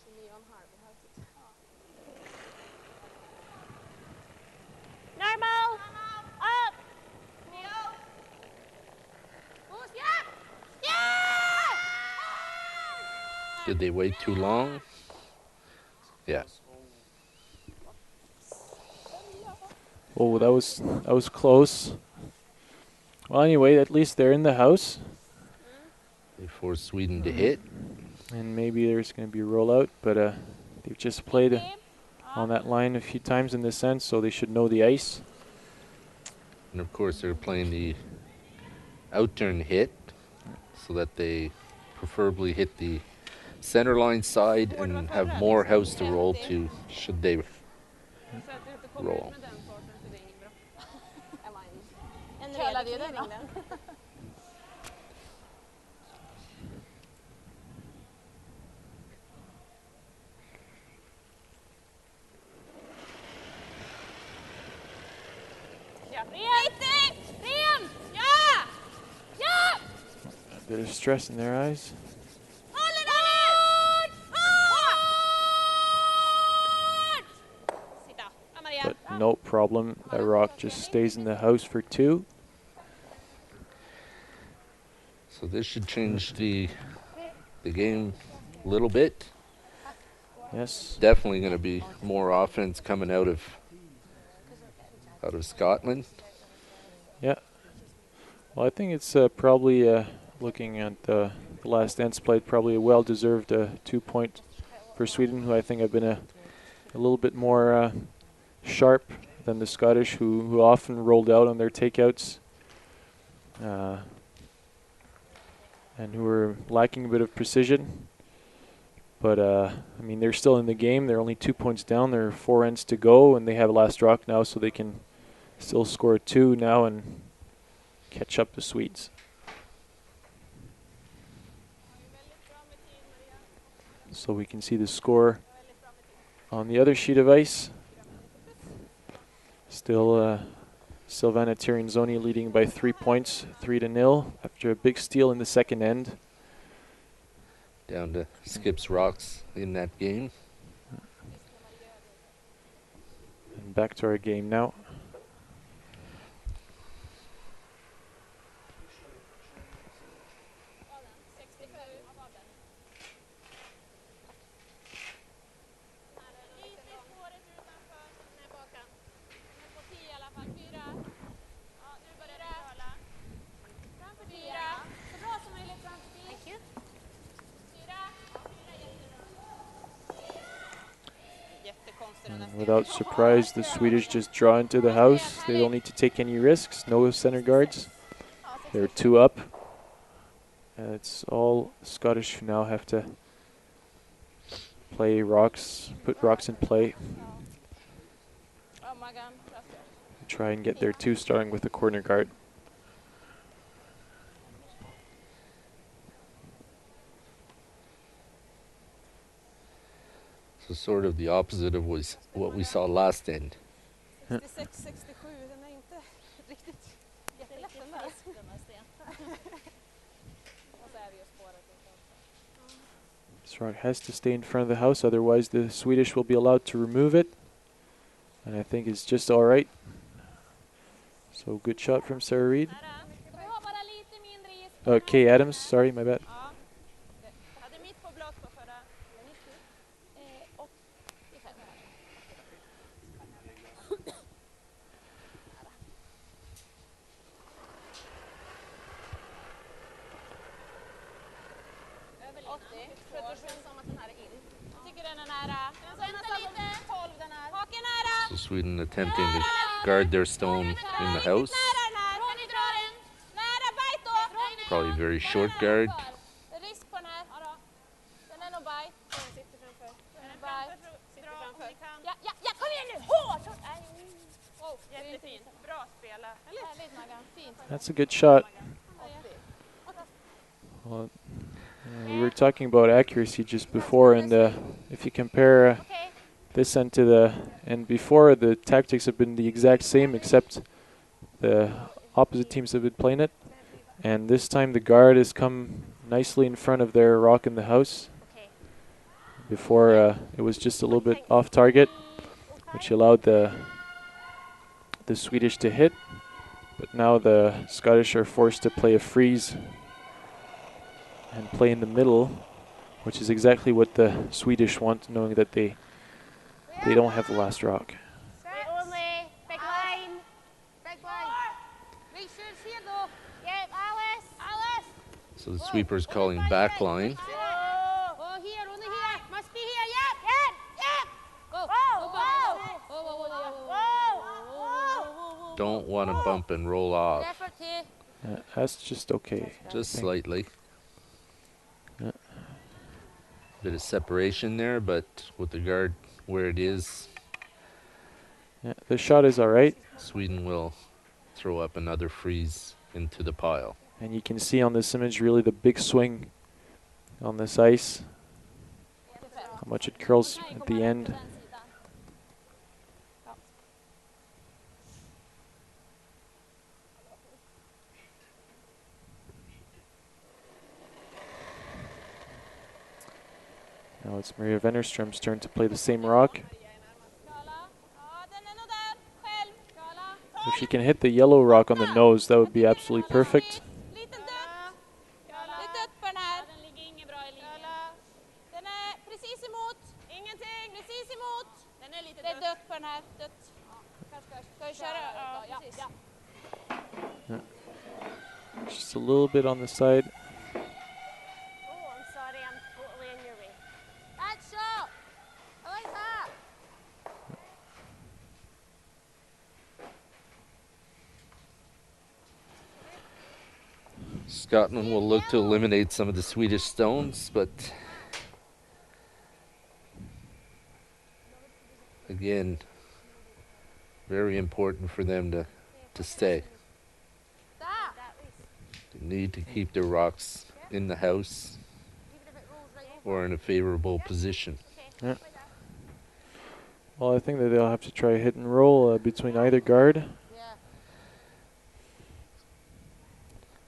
29,5 i halvtid. Ja. Normal! Up! Boost, yeah! Yeah! Did they wait too long? Yeah. Oh, that was close. Well, anyway, at least they're in the house, They forced Sweden to hit. and maybe there's going to be a rollout, but they've just played on that line a few times in this sense, so they should know the ice. And of course, they're playing the outturn hit so that they preferably hit the center line side and have more house to roll to should they Så att du inte kommer roll. ut med den farten, så det är inget bra. Jag var en Curlade ju redig den då. clearing den. Ja, ren! Ren! Ja! Ja! A bit of stress in their eyes. Håller den! Hårt! Sitta. Ja, Maria. But no problem. That rock just stays in the house for 2. So this should change the game a little bit. Yes. Definitely going to be more offense coming out of Scotland. Yeah. Well, I think it's probably, looking at the last ends played, probably a well-deserved 2-point for Sweden, who I think have been a little bit more sharp than the Scottish, who often rolled out on their takeouts, and who were lacking a bit of precision. But, I mean, they're still in the game. They're only 2 points down. There are 4 ends to go, and they have last rock now, so they can still score 2 now and catch up the Swedes. So we can see the score on the other sheet of ice. Still Silvana Tirinzoni leading by 3 points, 3-0, after a big steal in the second end. Down to Skip's rocks in that game. And back to our game now. Without surprise, the Swedish just draw into the house. They don't need to take any risks. No center guards. They're 2 up. It's all Scottish who now have to play rocks, put rocks in play. Try and get their 2 starting with the corner guard. So sort of the opposite of what we saw last end. 66-67, den är inte riktigt jättelätt den där. This rock has to stay in front of the house, otherwise the Swedish will be allowed to remove it. And I think it's just all right. So good shot from Sarah Reed. Kay Adams, sorry, my bad. So Sweden attempting to guard their stone in the house. Probably a very short guard. That's a good shot. Well, we were talking about accuracy just before, and if you compare this end to the end before, the tactics have been the exact same, except the opposite teams have been playing it. And this time the guard has come nicely in front of their rock in the house. Before it was just a little bit off target, which allowed the Swedish to hit. But now the Scottish are forced to play a freeze and play in the middle, which is exactly what the Swedish want, knowing that they don't have the last rock. So the sweeper's calling back line. Don't want to bump and roll off. That's just okay. Just slightly. Bit of separation there, but with the guard where it is, the shot is all right. Sweden will throw up another freeze into the pile. And you can see on this image really the big swing on this ice, how much it curls at the end. Now it's Maria Wennerström's turn to play the same rock. If she can hit the yellow rock on the nose, that would be absolutely perfect. Just a little bit on the side. Scotland will look to eliminate some of the Swedish stones, but again, very important for them to stay. They need to keep their rocks in the house or in a favorable position. Yeah. Well, I think that they'll have to try hit and roll between either guard.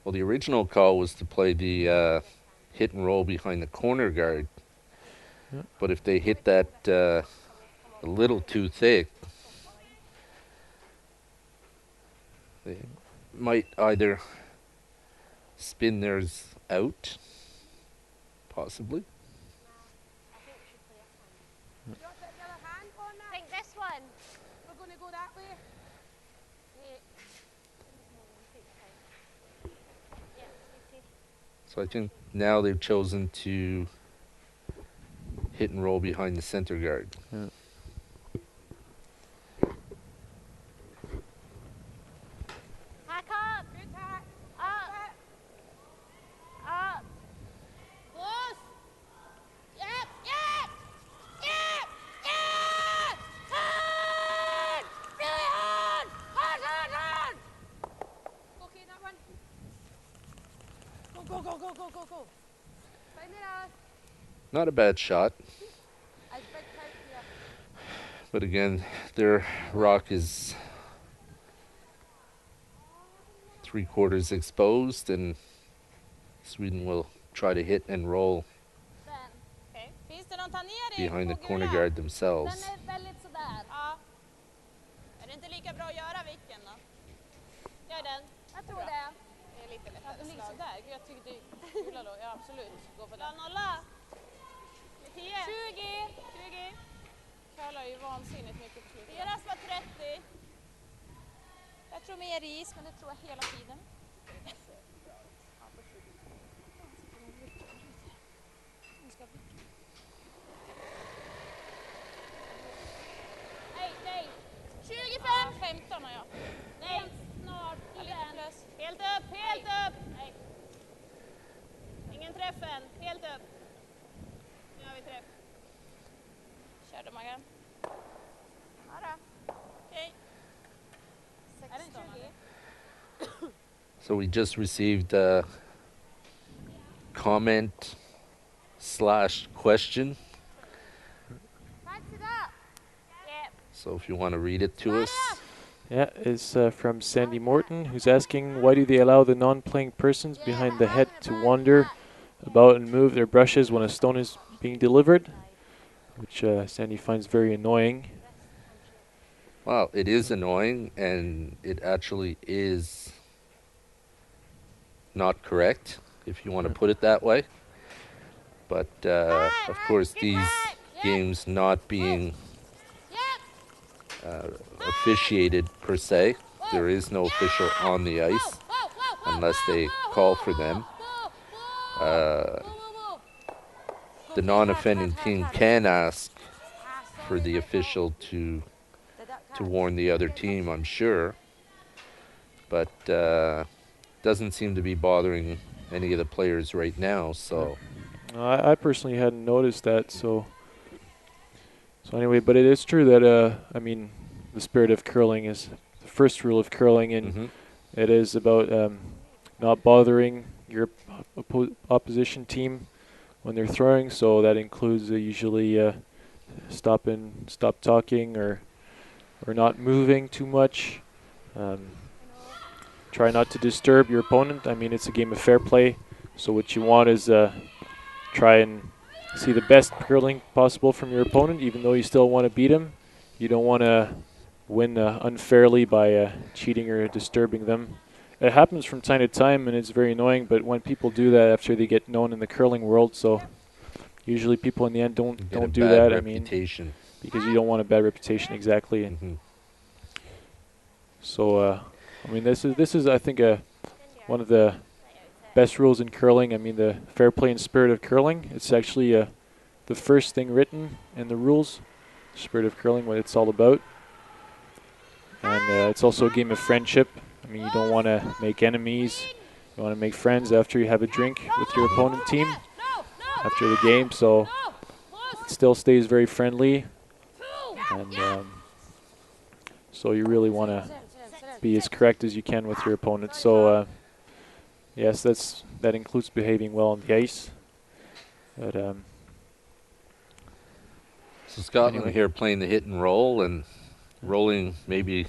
Well, the original call was to play the hit and roll behind the corner guard. Yeah. But if they hit that a little too thick, they might either spin theirs out, possibly. You want to put the other hand on I that? think this one. We're going to go that way. So I think now they've chosen to hit and roll behind the center guard. Yeah. Hack up. Good hack. Up. Up. Close. Yep, yep. Yep, yep. Turn. Really hard. Hard, hard, hard. Okay, that one. Go, go, go, go, go, go, go. Find it out. Not a bad shot, As big tight here. but again, their rock is 3/4 exposed, and Sweden will try to hit and roll Okay. Finns det någon tangering behind the på corner gula? guard Den themselves. är väldigt sådär. Ja. Är det inte lika bra att göra vilken då? Gör den. Jag tror det. Det är lite lättare. Att den ligger slag. sådär. Gud, jag tycker det är gula då. Ja, absolut. Gå för La den. nolla. Med 10. 20. 20. Curlar ju vansinnigt mycket på Det slutet. gör oss var 30. Jag tror mer is, men det tror jag hela tiden. Nej, nej. 25. Ja, 15 har jag. Nej. Snart. Ja, I lite den. plus. Helt upp, helt upp. Nej. Ingen träff än. Helt upp. Nu har vi träff. Kör du, Maggan. Ja då. Okej. Är den 16 har 20? jag. So we just received a comment / question. Pass it up. Yep. So if you want to read it to us. Yeah, it's from Sandy Morton, who's asking, why do they allow the non-playing persons behind the head to wander about and move their brushes when a stone is being delivered? Which Sandy finds very annoying. Well, it is annoying, and it actually is not correct, if you want to put it that way. But of course, these games not being officiated per se, there is no official on the ice unless they call for them. The non-offending team can ask for the official to warn the other team, I'm sure, but doesn't seem to be bothering any of the players right now. So I personally hadn't noticed that, so anyway, but it is true that I mean, the spirit of curling is the first rule of curling, and it is about not bothering your opposition team when they're throwing. So that includes usually stop talking or not moving too much. Try not to disturb your opponent. I mean, it's a game of fair play, so what you want is try and see the best curling possible from your opponent, even though you still want to beat him. You don't want to win unfairly by cheating or disturbing them. It happens from time to time, and it's very annoying, but when people do that after they get known in the curling world, so usually people in the end don't do that. I mean, because you don't want a bad reputation, exactly. And so I mean, this is I think one of the best rules in curling. I mean, the fair play and spirit of curling. It's actually the first thing written in the rules, spirit of curling, what it's all about. And it's also a game of friendship. I mean, you don't want to make enemies. You want to make friends after you have a drink with your opponent team after the game. So it still stays very friendly. And so you really want to be as correct as you can with your opponent. So yes, that includes behaving well on the ice. But so Scotland anyway. here playing the hit and roll and rolling maybe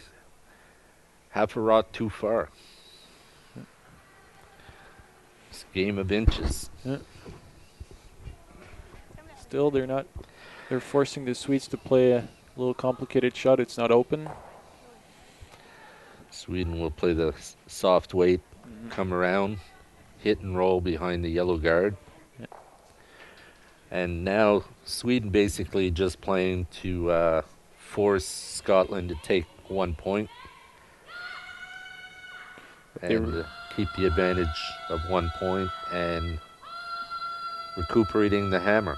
half a rod too far. It's a game of inches. Yeah. Still, they're forcing the Swedes to play a little complicated shot. It's not open. Sweden will play the soft weight, come around, hit and roll behind the yellow guard. Yeah. And now Sweden basically just playing to force Scotland to take 1 point and keep the advantage of 1 point and recuperating the hammer.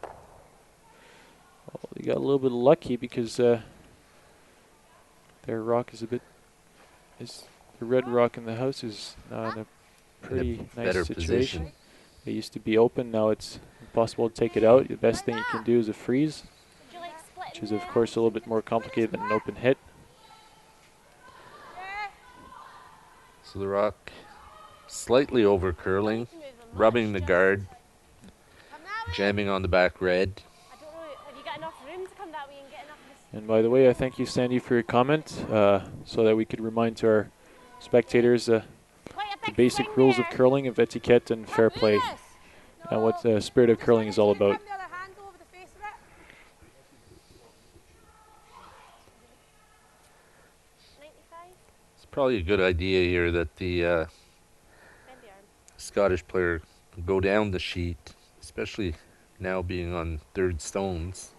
Well, they got a little bit lucky because their rock is the red rock in the house is now in a pretty nice situation. Position. It used to be open, now it's impossible to take it out. The best thing you can do is a freeze, which is of course a little bit more complicated than an open hit. So the rock slightly over curling, rubbing the guard, jamming on the back red. And by the way, I thank you, Sandy, for your comment, so that we could remind to our spectators the basic rules of curling, of etiquette and fair play, and what the spirit of curling is all about. It's probably a good idea here that the Scottish player go down the sheet, especially now being on third stones,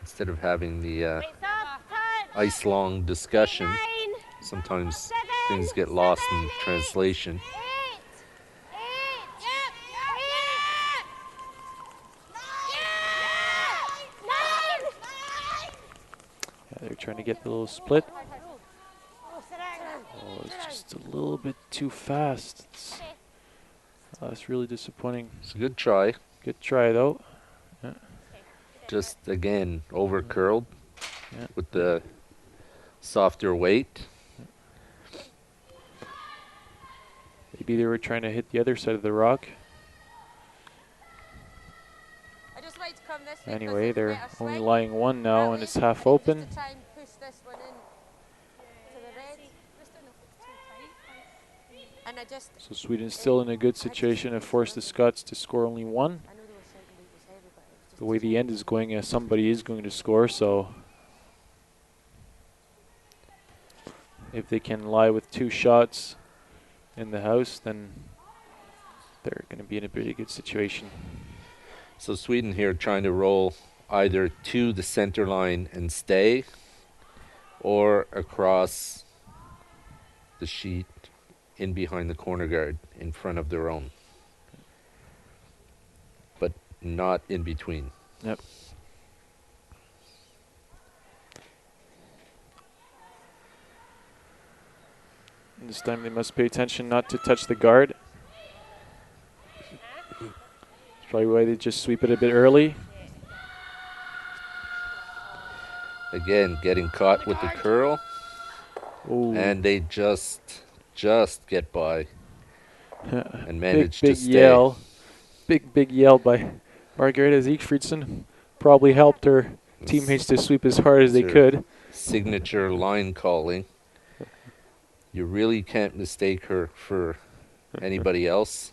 instead of having the ice-long discussion. Sometimes things get lost in translation. Yeah, they're trying to get the little split. Oh, it's just a little bit too fast. That's really disappointing. It's a good try. Good try, though. Yeah. Just, again, over curled Yeah. with the softer weight. Maybe they were trying to hit the other side of the rock. Anyway, they're only lying one now, and it's half open. So Sweden's still in a good situation to force the Scots to score only one. The way the end is going, somebody is going to score, so if they can lie with 2 shots in the house, then they're going to be in a pretty good situation. So Sweden here trying to roll either to the center line and stay, or across the sheet in behind the corner guard in front of their own, but not in between. Yep. And this time they must pay attention not to touch the guard. That's probably why they just sweep it a bit early. Again, getting caught with the curl. Ooh. And they just get by and manage big to stay. Yell. Big yell by Margareta Sigfridsson. Probably helped her teammates to sweep as hard as they could. Signature line calling. You really can't mistake her for anybody else.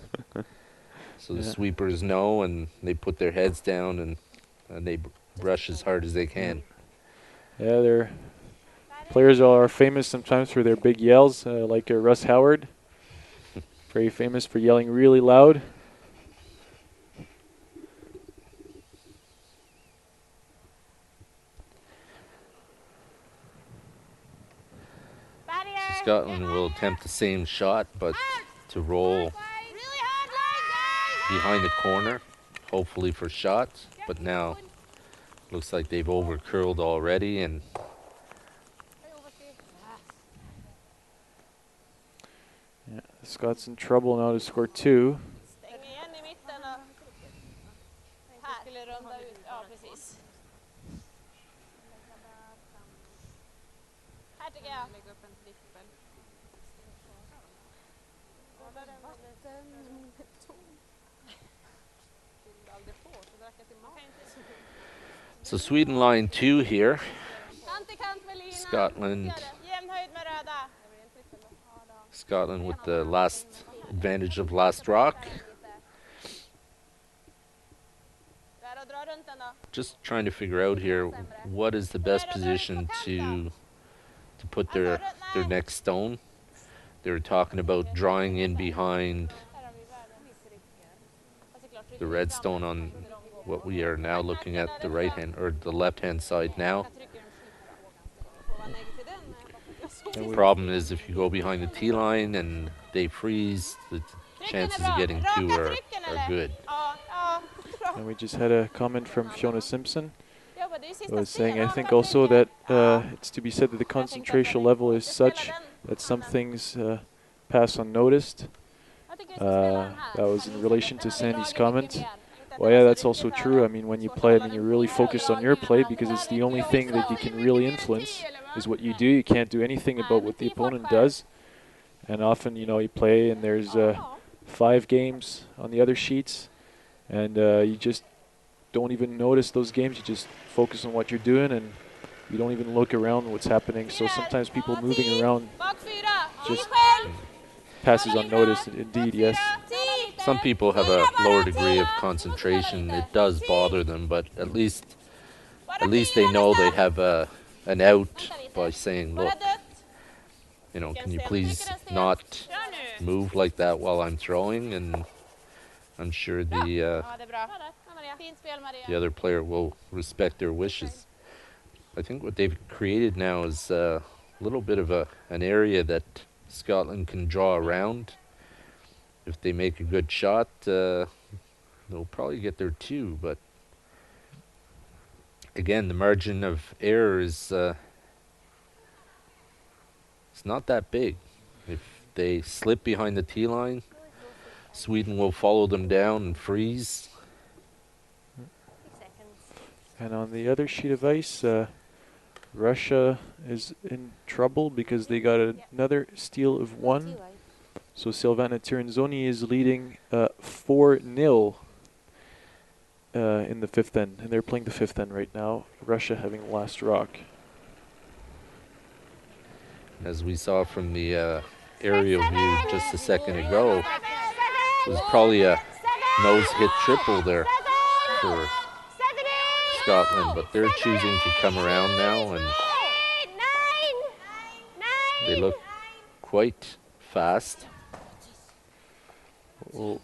So the sweepers know, and they put their heads down and they brush as hard as they can. Yeah, their players are famous sometimes for their big yells, like Russ Howard. Very famous for yelling really loud. Scotland will attempt the same shot, but to roll behind the corner, hopefully for shots. But now looks like they've over curled already, and yeah, the Scots in trouble now to score 2. so Sweden line 2 here. Scotland. Jämn höjd med röda. Scotland with the last advantage of last rock. Där och dra runt den då. Just trying to figure out here what is the best position to put their next stone. They were talking about drawing in behind the red stone on what we are now looking at, the right hand or the left hand side now. The problem is if you go behind the tee line and they freeze, the chances of getting two are good. And we just had a comment from Fiona Simpson, who was saying, I think also that it's to be said that the concentration level is such that some things pass unnoticed. That was in relation to Sandy's comment. Well, yeah, that's also true. I mean, when you play, I mean, you're really focused on your play because it's the only thing that you can really influence is what you do. You can't do anything about what the opponent does. And often, you know, you play and there's 5 games on the other sheets, and you just don't even notice those games. You just focus on what you're doing, and you don't even look around what's happening. So sometimes people moving around just passes unnoticed. Indeed, yes. Some people have a lower degree of concentration. It does bother them, but at least they know they have an out by saying, look, you know, can you please not move like that while I'm throwing? And I'm sure the other player will respect their wishes. I think what they've created now is a little bit of an area that Scotland can draw around. If they make a good shot, they'll probably get their 2. But again, the margin of error is it's not that big. If they slip behind the tee line, Sweden will follow them down and freeze. And on the other sheet of ice, Russia is in trouble because they got another steal of 1. So Silvana Tirinzoni is leading 4-0 in the 5th end. And they're playing the 5th end right now, Russia having the last rock. As we saw from the aerial view just a second ago, it was probably a nose-hit triple there for Scotland, but they're choosing to come around now, and they look quite fast. Oh.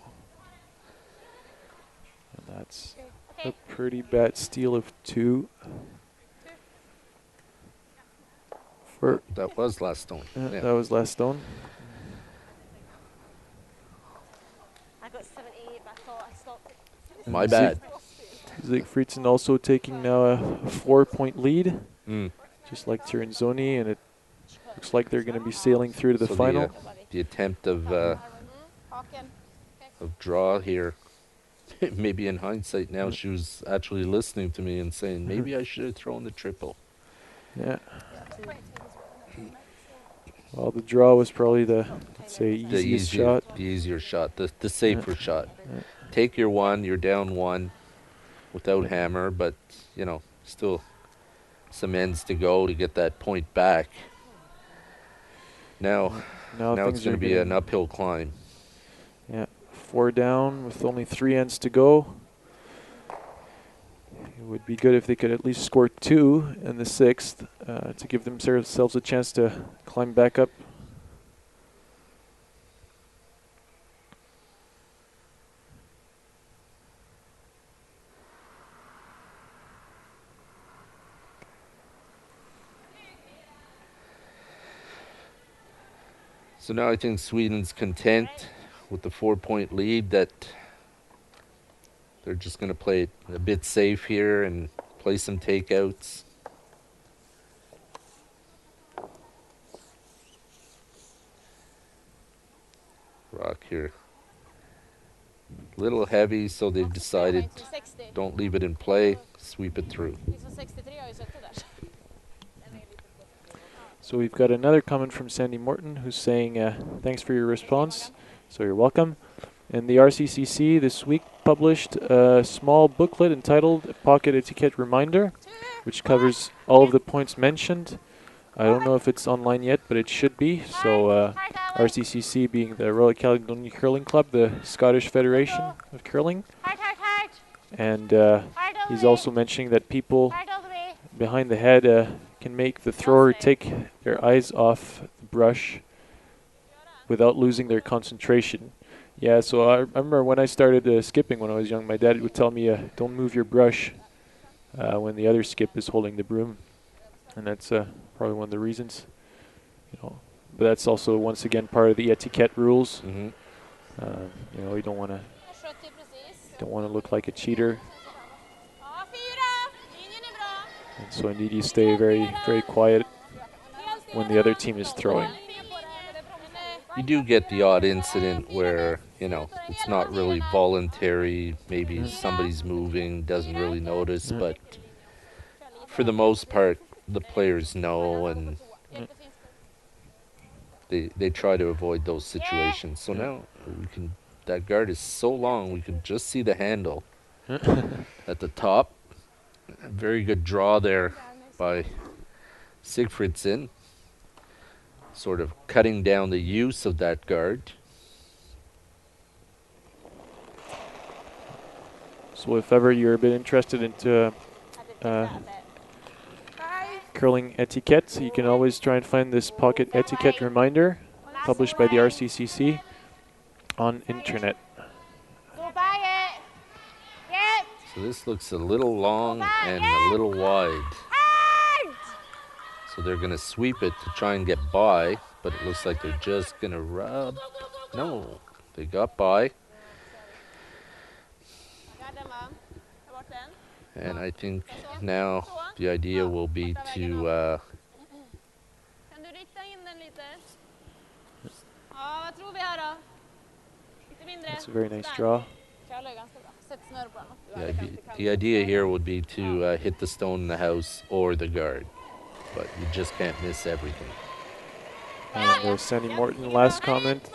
And that's a pretty bad steal of 2. That was last stone. Yeah. That was last stone. I got 78, but I thought I stopped. My bad. Sigfridsson also taking now a 4-point lead, just like Tirinzoni, and it looks like they're going to be sailing through to the final. The attempt of draw here. Maybe in hindsight now, she was actually listening to me and saying, maybe I should have thrown the triple. Yeah. Well, the draw was probably the, let's say, easiest shot. The easier shot, the safer shot. Take your 1, you're down 1 without hammer, but, you know, still some ends to go to get that point back. Now it's going to be an uphill climb. Yeah, 4 down with only 3 ends to go. It would be good if they could at least score 2 in the 6th to give themselves a chance to climb back up. So now I think Sweden's content with the 4-point lead, that they're just going to play it a bit safe here and play some takeouts. Rock here. A little heavy, so they've decided don't leave it in play, sweep it through. So we've got another comment from Sandy Morton, who's saying, thanks for your response. So you're welcome. And the RCCC this week published a small booklet entitled Pocket Etiquette Reminder, which covers all of the points mentioned. I don't know if it's online yet, but it should be. So RCCC being the Royal Caledonian Curling Club, the Scottish Federation of Curling. And he's also mentioning that people behind the head can make the thrower take their eyes off the brush without losing their concentration. Yeah, so I remember when I started skipping when I was young, my dad would tell me, don't move your brush when the other skip is holding the broom. And that's probably one of the reasons. But that's also, once again, part of the etiquette rules. You know, you don't want to look like a cheater. And so indeed you stay very, very quiet when the other team is throwing. You do get the odd incident where, you know, it's not really voluntary. Maybe somebody's moving, doesn't really notice, but for the most part, the players know, and they try to avoid those situations. So now we can. That guard is so long, we can just see the handle at the top. A very good draw there by Sigfridsson, sort of cutting down the use of that guard. So if ever you're a bit interested into curling etiquette, you can always try and find this pocket etiquette reminder published by the RCCC on internet. So this looks a little long and a little wide. So they're going to sweep it to try and get by, but it looks like they're just going to rub. No, they got by. And I think now the idea will be to That's a very nice draw. the idea here would be to hit the stone in the house or the guard, but you just can't miss everything. And Sandy Morton, last comment.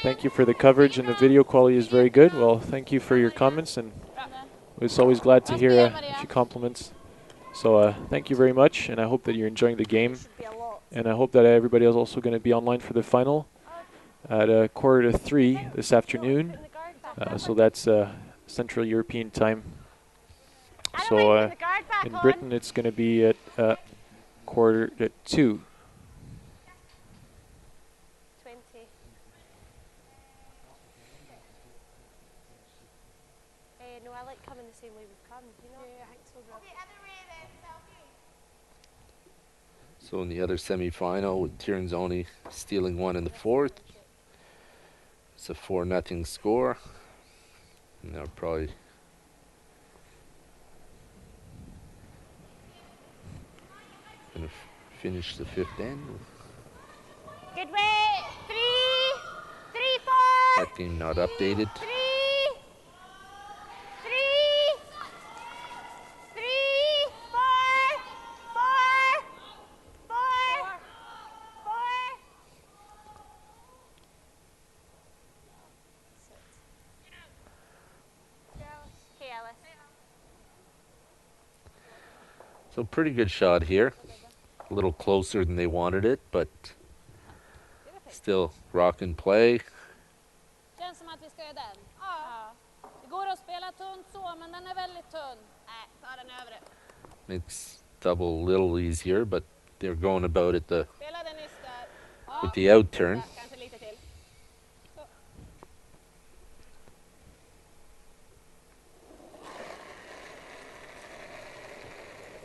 Thank you for the coverage, and the video quality is very good. Well, thank you for your comments, and it's always glad to hear a few compliments. So thank you very much, and I hope that you're enjoying the game. And I hope that everybody is also going to be online for the final at 2:45 this afternoon. So that's Central European time. So in Britain, it's going to be at 2:45. No, I like coming the same way we've come, you know? Yeah, I think so. So in the other semi-final, with Tirinzoni stealing one in the fourth, it's a 4-0 score. And they'll probably gonna finish the fifth end. Good way. 3, 3, 4. That game not updated. 3, 4, 4, 4. So pretty good shot here. A little closer than they wanted it, but still rock and play. Känns som att vi ska göra den. Ja. Det går att spela tunt så, men den är väldigt tunn. Nej, ta den övre. Makes double a little easier, but they're going about it Spela den nyss där. Ja. with the out turn. Kanske lite till. Så.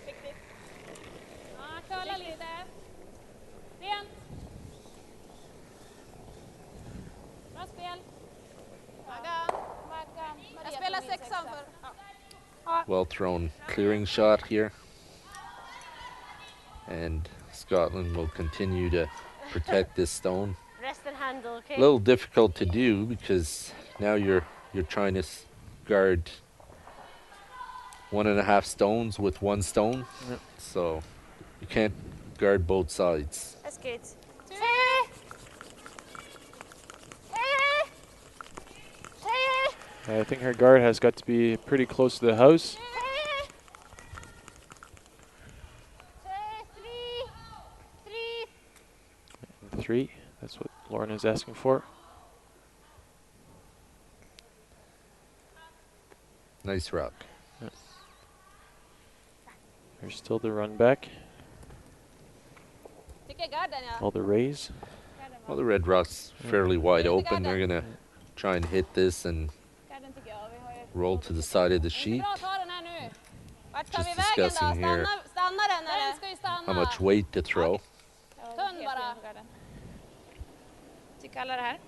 Riktigt. Ja, curla lite. Rent. Bra spel. Jag spelar sexan för. Ja. Well thrown clearing shot here. And Scotland will continue to protect this stone. Rest and handle, okay? A little difficult to do because now you're trying to guard 1.5 stones with 1 stone. Yep. So you can't guard both sides. That's good. I think her guard has got to be pretty close to the house. 3. That's what Lauren is asking for. Nice rock. Yeah. There's still the run back. Tycker garden, ja. All the raise. Well, the red rock's fairly wide open. They're going to Yeah. try and hit this and Garden tycker jag. Vi har ju roll to the side of the Är det sheet. bra att ta den här nu? Vart tar Just vi vägen då? discussing here Stannar den eller? Den ska ju stanna. how much weight to throw. Tunn bara. Tycker alla det här?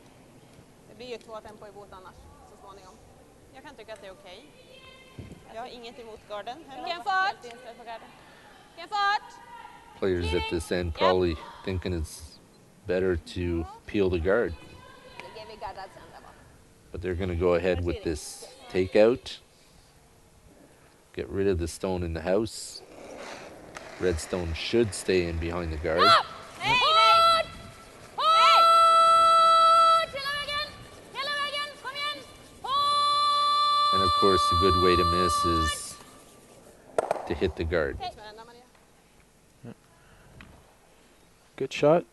Det blir ju 2 tempo i bot annars, så småningom. Jag kan tycka att det är okej. Jag har inget emot garden. Vilken fart! Vilken fart! Players at this end probably thinking it's better to peel the guard. Ligger vi gardad sen där bak. But they're going to go ahead with this takeout. Get rid of the stone in the house. Red stone should stay in behind the guard. Nej, nej! Hårt! Hårt! Hela vägen! Hela vägen! Kom igen! Hårt! And of course, a good way to miss is to hit the guard. Good shot.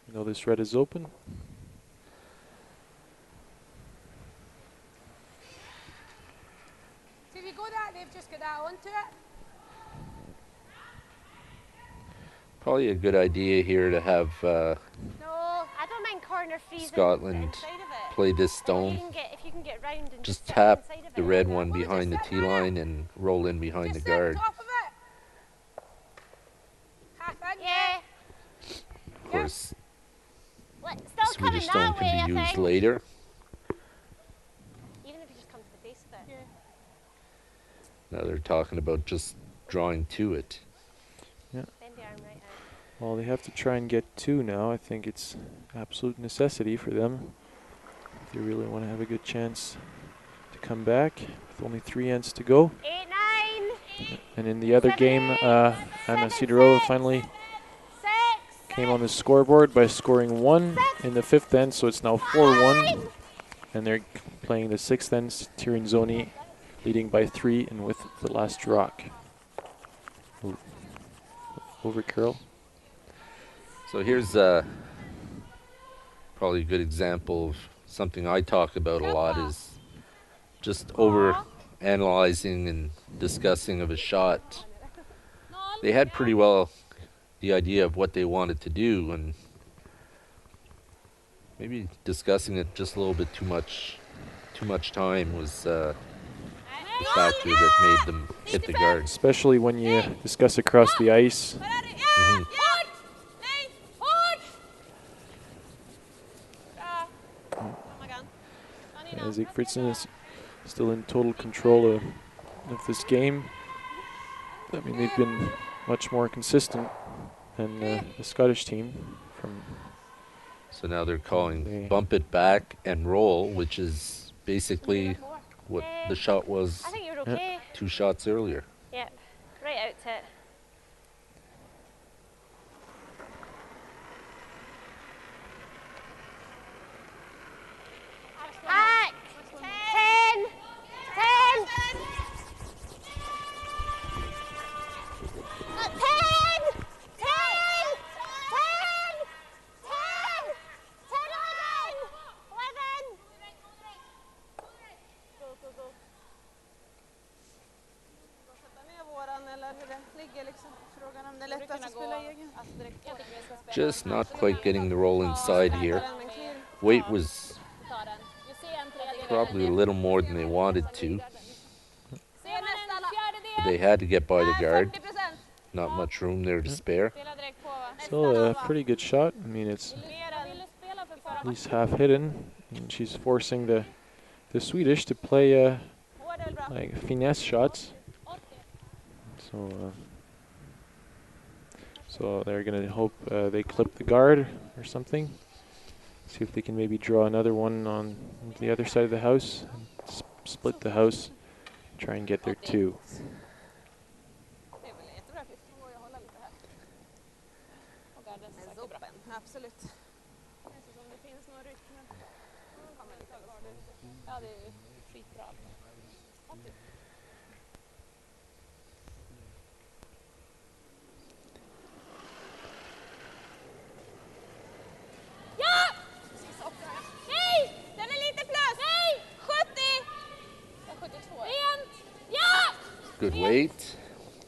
You know this red is open. So if you go that, they've just got that onto it. Probably a good idea here to have No, I don't mind corner freezing. Scotland Inside of it. play this If stone. you can get round and Just sit tap inside of the it. red one behind the tee line and roll in behind the Just sit on guard. top of it. Half in. Yeah. Of course, What, still coming Swedish stone that way, can be I used think. later. Even if you just come to the base of it. Now they're talking about just drawing to it. Bend the arm right out. Well, they have to try and get 2 now. I think it's absolute necessity for them if they really want to have a good chance to come back with only 3 ends to go. 8, 9, And in the other game, Anna Sidorova finally 6, came on the scoreboard by scoring 1 in the 5th end, so it's now 4-1. And they're playing the 6th end, Tirinzoni leading by 3 and with the last rock. Ooh. Over curl. So here's probably a good example of something I talk about a lot is just over analyzing and discussing of a shot. They had pretty well the idea of what they wanted to do, and maybe discussing it just a little bit too much time was the factor that made them hit the guard. Especially when you discuss across the ice. Mhm. Hårt! Nej! Hårt! Bra. Magan. Sigfridsson is still in total control of this game. I mean, they've been much more consistent than the Scottish team. So now they're calling They- bump it back and roll, which is basically what the shot was I think you're okay. 2 shots earlier. Yep. Right out to it. Back! 10! 10! 10! 11! Sätta ner våran eller hur det ligger liksom. Frågan om det är lättast att spela egen. Just not quite getting the roll inside here. Weight was probably a little more than they wanted to. But they had to get by the guard. 40%. Not much room there to spare. Spela direkt på va? Still a pretty good shot. I mean, it's Mer än at least half hidden. And she's forcing the Swedish to play hård eller bra? like finesse shots. So they're gonna hope they clip the guard or something. See if they can maybe draw another one on the other side of the house and split the house. Try and get their 2. Det är väl jättebra att lyfta på och hålla lite här. Och garden som sagt är bra. Absolut. Det känns som det finns någon rytm. Ja, det är ju skitbra. Good weight,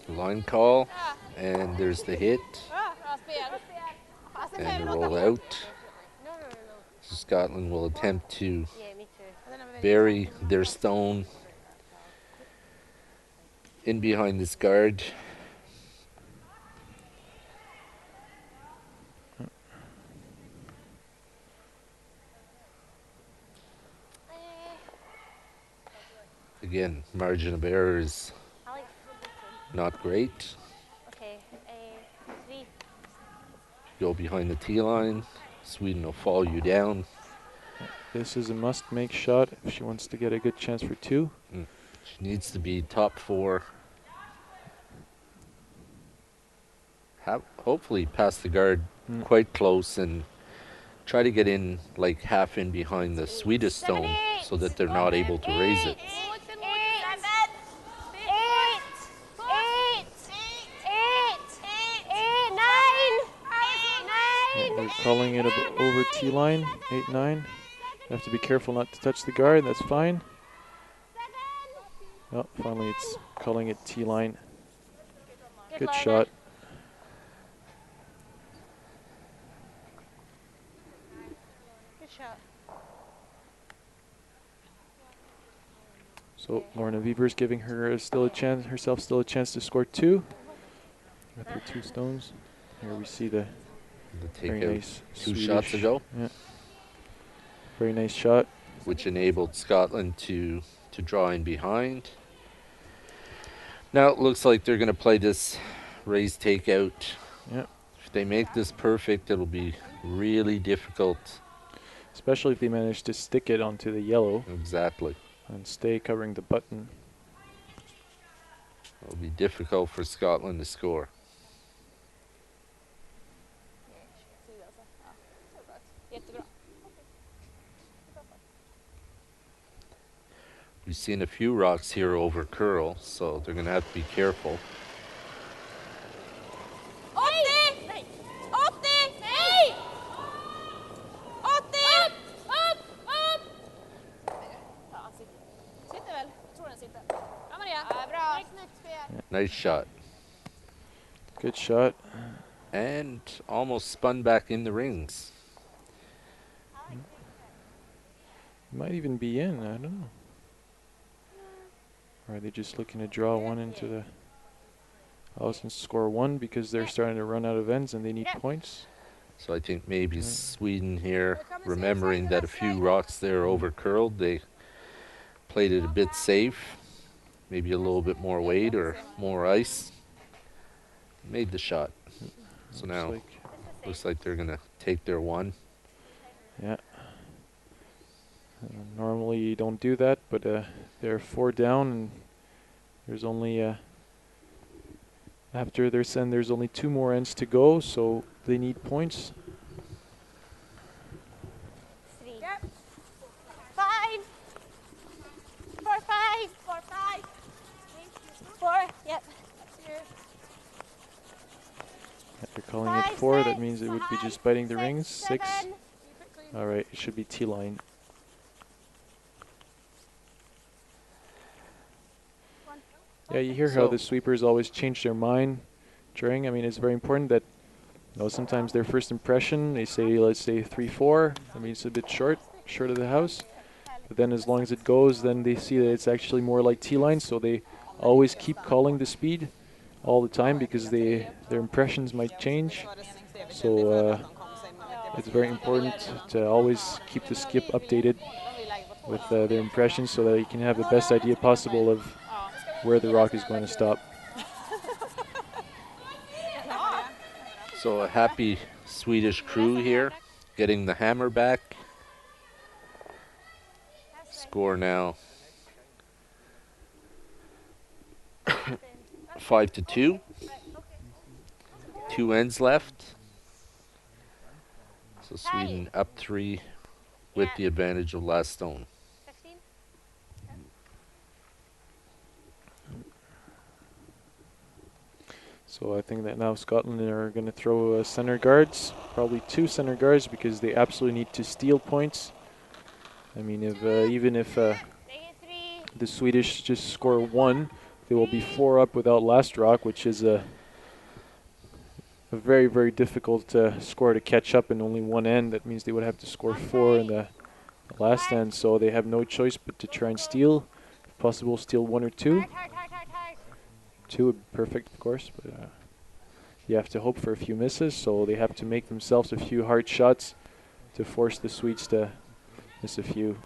line call, and there's the hit, Bra spel. Fasen and behöver a låta roll sjuk. out. So Scotland will attempt to Yeah, me too. bury their stone in behind this guard. Again, margin of error is not great. Okay, 3. Go behind the tee line. Sweden will fall you down. This is a must-make shot if she wants to get a good chance for 2. She needs to be top 4. Hopefully past the guard quite close and try to get in like half in behind the Swedish stone so that they're not able to raise it. 9. They're calling it over tee line, 8-9. Have to be careful not to touch the guard, that's fine. Oh, finally it's calling it tee line. Good shot. Good shot. So Lorna Vevers giving her herself still a chance to score 2 with her 2 stones. Here we see the very takeout nice 2 Swedish. shots ago, Yeah. Very nice shot. which enabled Scotland to draw in behind. Now it looks like they're going to play this raised takeout. Yeah. If they make this perfect, it'll be really difficult. Especially if they manage to stick it onto the yellow Exactly. and stay covering the button. It'll be difficult for Scotland to score. Jättebra. We've seen a few rocks here over curl, so they're going to have to be careful. 80! Nej! 80! Nej! 80! Upp! Upp! Ja, sitter väl? Jag tror den sitter. Ja, Maria. Ja, bra. Snyggt spel. Nice shot. Good shot. And almost spun back in the rings. Might even be in, I don't know. Or are they just looking to draw one into the house and score 1 because they're starting to run out of ends and they need points? So I think maybe Sweden here, remembering that a few rocks there over curled, they played it a bit safe. Maybe a little bit more weight or more ice. Made the shot. So now looks like they're going to take their 1. Yeah. Normally you don't do that, but they're 4 down and there's only after their send there's only 2 more ends to go, so they need points. 3. Yep. 5. 4, 5. 4, 5. 4. Yep. If they're calling it 4, that means it would be just biting the rings. 6. 7. Alright, it should be T-line. Yeah, you hear how the sweepers always change their mind during. I mean, it's very important that, you know, sometimes their first impression, they say, let's say 3-4. I mean, it's a bit short of the house. But then as long as it goes, then they see that it's actually more like T-line, so they always keep calling the speed all the time because their impressions might change. So it's very important to always keep the skip updated with their impressions so that you can have the best idea possible of where the rock is going to stop. So a happy Swedish crew here, getting the hammer back. Score now 5-2. 2 ends left. So Sweden up 3 with the advantage of last stone. 15. So I think that now Scotland are going to throw center guards, probably 2 center guards, because they absolutely need to steal points. I mean, if even if the Swedish just score 1, they will be 4 up without last rock, which is a very, very difficult score to catch up in only one end. That means they would have to score 4 in the last end, so they have no choice but to try and steal. If possible, steal 1 or 2. 2 would be perfect, of course, but you have to hope for a few misses, so they have to make themselves a few hard shots to force the Swedes to miss a few.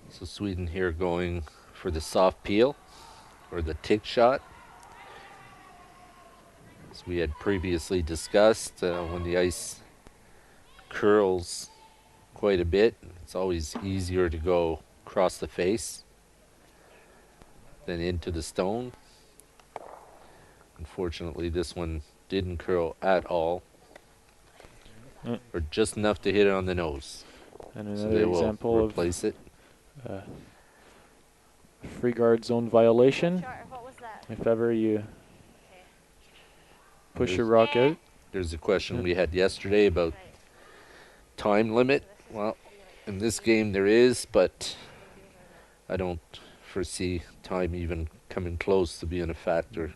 So Sweden here going for the soft peel or the tick shot. As we had previously discussed, when the ice curls quite a bit, it's always easier to go across the face than into the stone. Unfortunately, this one didn't curl at all, or just enough to hit it on the nose. And So another they will example of replace it. free guard zone violation. What was that? If ever you push a There's- rock out. There's a question we had yesterday about time limit. Well, in this game there is, but I don't foresee time even coming close to being a factor.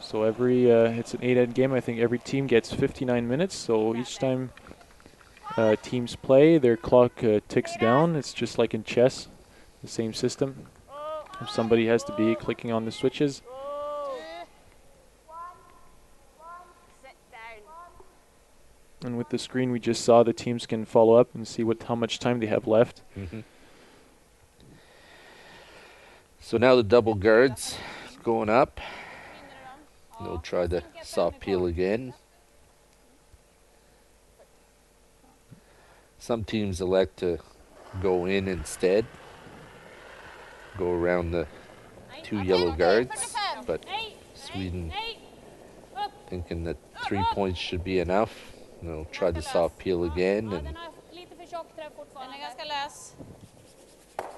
So every it's an 8-end game. I think every team gets 59 minutes. So each time teams play, their clock ticks down. It's just like in chess, the same system. If somebody has to be clicking on the switches. Sit down. And with the screen, we just saw the teams can follow up and see how much time they have left. So now the double guards going up. They'll try the soft peel again. Some teams elect to go in instead, go around the 2 yellow guards, but Sweden thinking that 3 points should be enough. They'll try the soft peel again, and Den är ganska lös.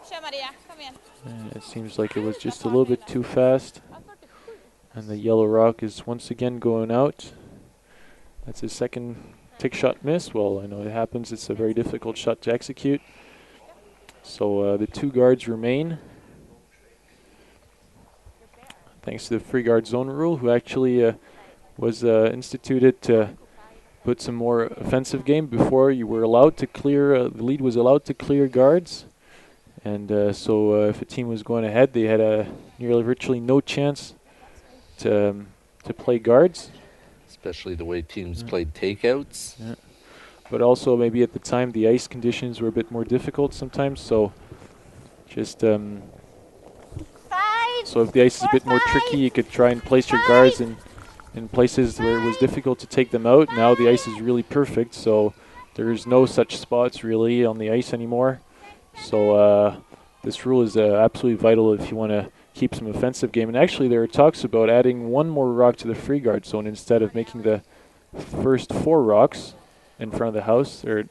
Kör Maria, kom igen. It seems like it was just a little bit too fast. And the yellow rock is once again going out. That's his second tick shot miss. Well, I know it happens. It's a very difficult shot to execute. So the 2 guards remain. Thanks to the free guard zone rule, who actually was instituted to put some more offensive game. Before you were allowed to clear, the lead was allowed to clear guards. And so if a team was going ahead, they had virtually no chance to play guards. especially the way teams played takeouts. Yeah. But also maybe at the time the ice conditions were a bit more difficult sometimes, so just so if the ice is a bit more tricky, you could try and place your guards in places where it was difficult to take them out. Now the ice is really perfect, so there's no such spots really on the ice anymore. So this rule is absolutely vital if you want to keep some offensive game. And actually there are talks about adding 1 more rock to the free guard zone instead of making the first 4 rocks in front of the house or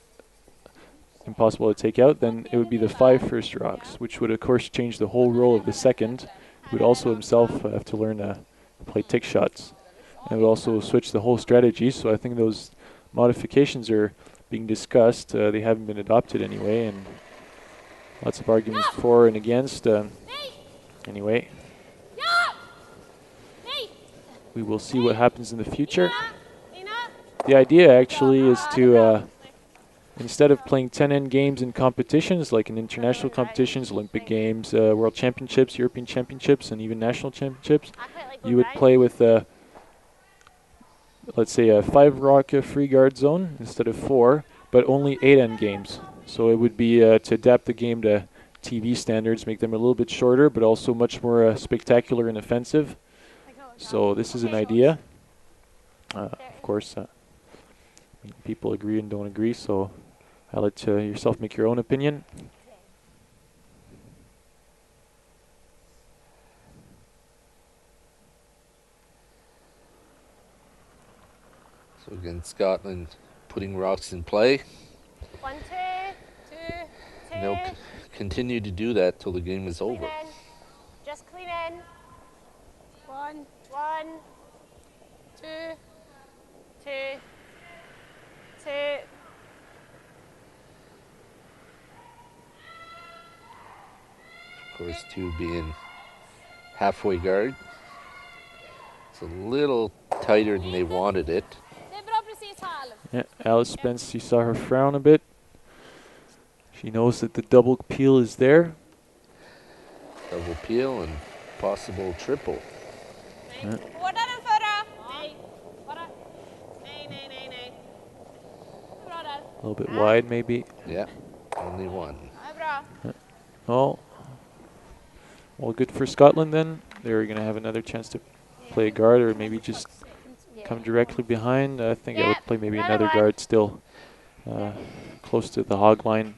impossible to take out. Then it would be the 5 first rocks, which would of course change the whole role of the second. He would also himself have to learn to play tick shots. And would also switch the whole strategy. So I think those modifications are being discussed. They haven't been adopted anyway, and lots of arguments for and against. Anyway, we will see what happens in the future. The idea actually is to, instead of playing 10-end games in competitions, like in international competitions, Olympic Games, World Championships, European Championships, and even national championships, you would play with, let's say, a 5-rock free guard zone instead of 4, but only 8-end games. So it would be to adapt the game to TV standards, make them a little bit shorter, but also much more spectacular and offensive. So this is an idea. Of course, people agree and don't agree, so I'll let yourself make your own opinion. So again, Scotland putting rocks in play. 1, 2, 2, 2. And they'll continue to do that till the game is over. Clean in. Just clean in. 1, 2, 2, 2. course, 2 being halfway guard. It's a little tighter than they wanted it. Det är bra precis halv. Yeah, Alice Spence, you saw her frown a bit. She knows that the double peel is there. Double peel and possible triple. Yeah. Hårdare än förra. Nej. Bara. Nej, nej, nej, nej. Det är bra där. A little bit wide, maybe. Yeah, only one. Det är bra. Oh. Well, good for Scotland then. They're going to have another chance to play a guard or maybe just come directly behind. I think I would play maybe another guard still close to the hog line.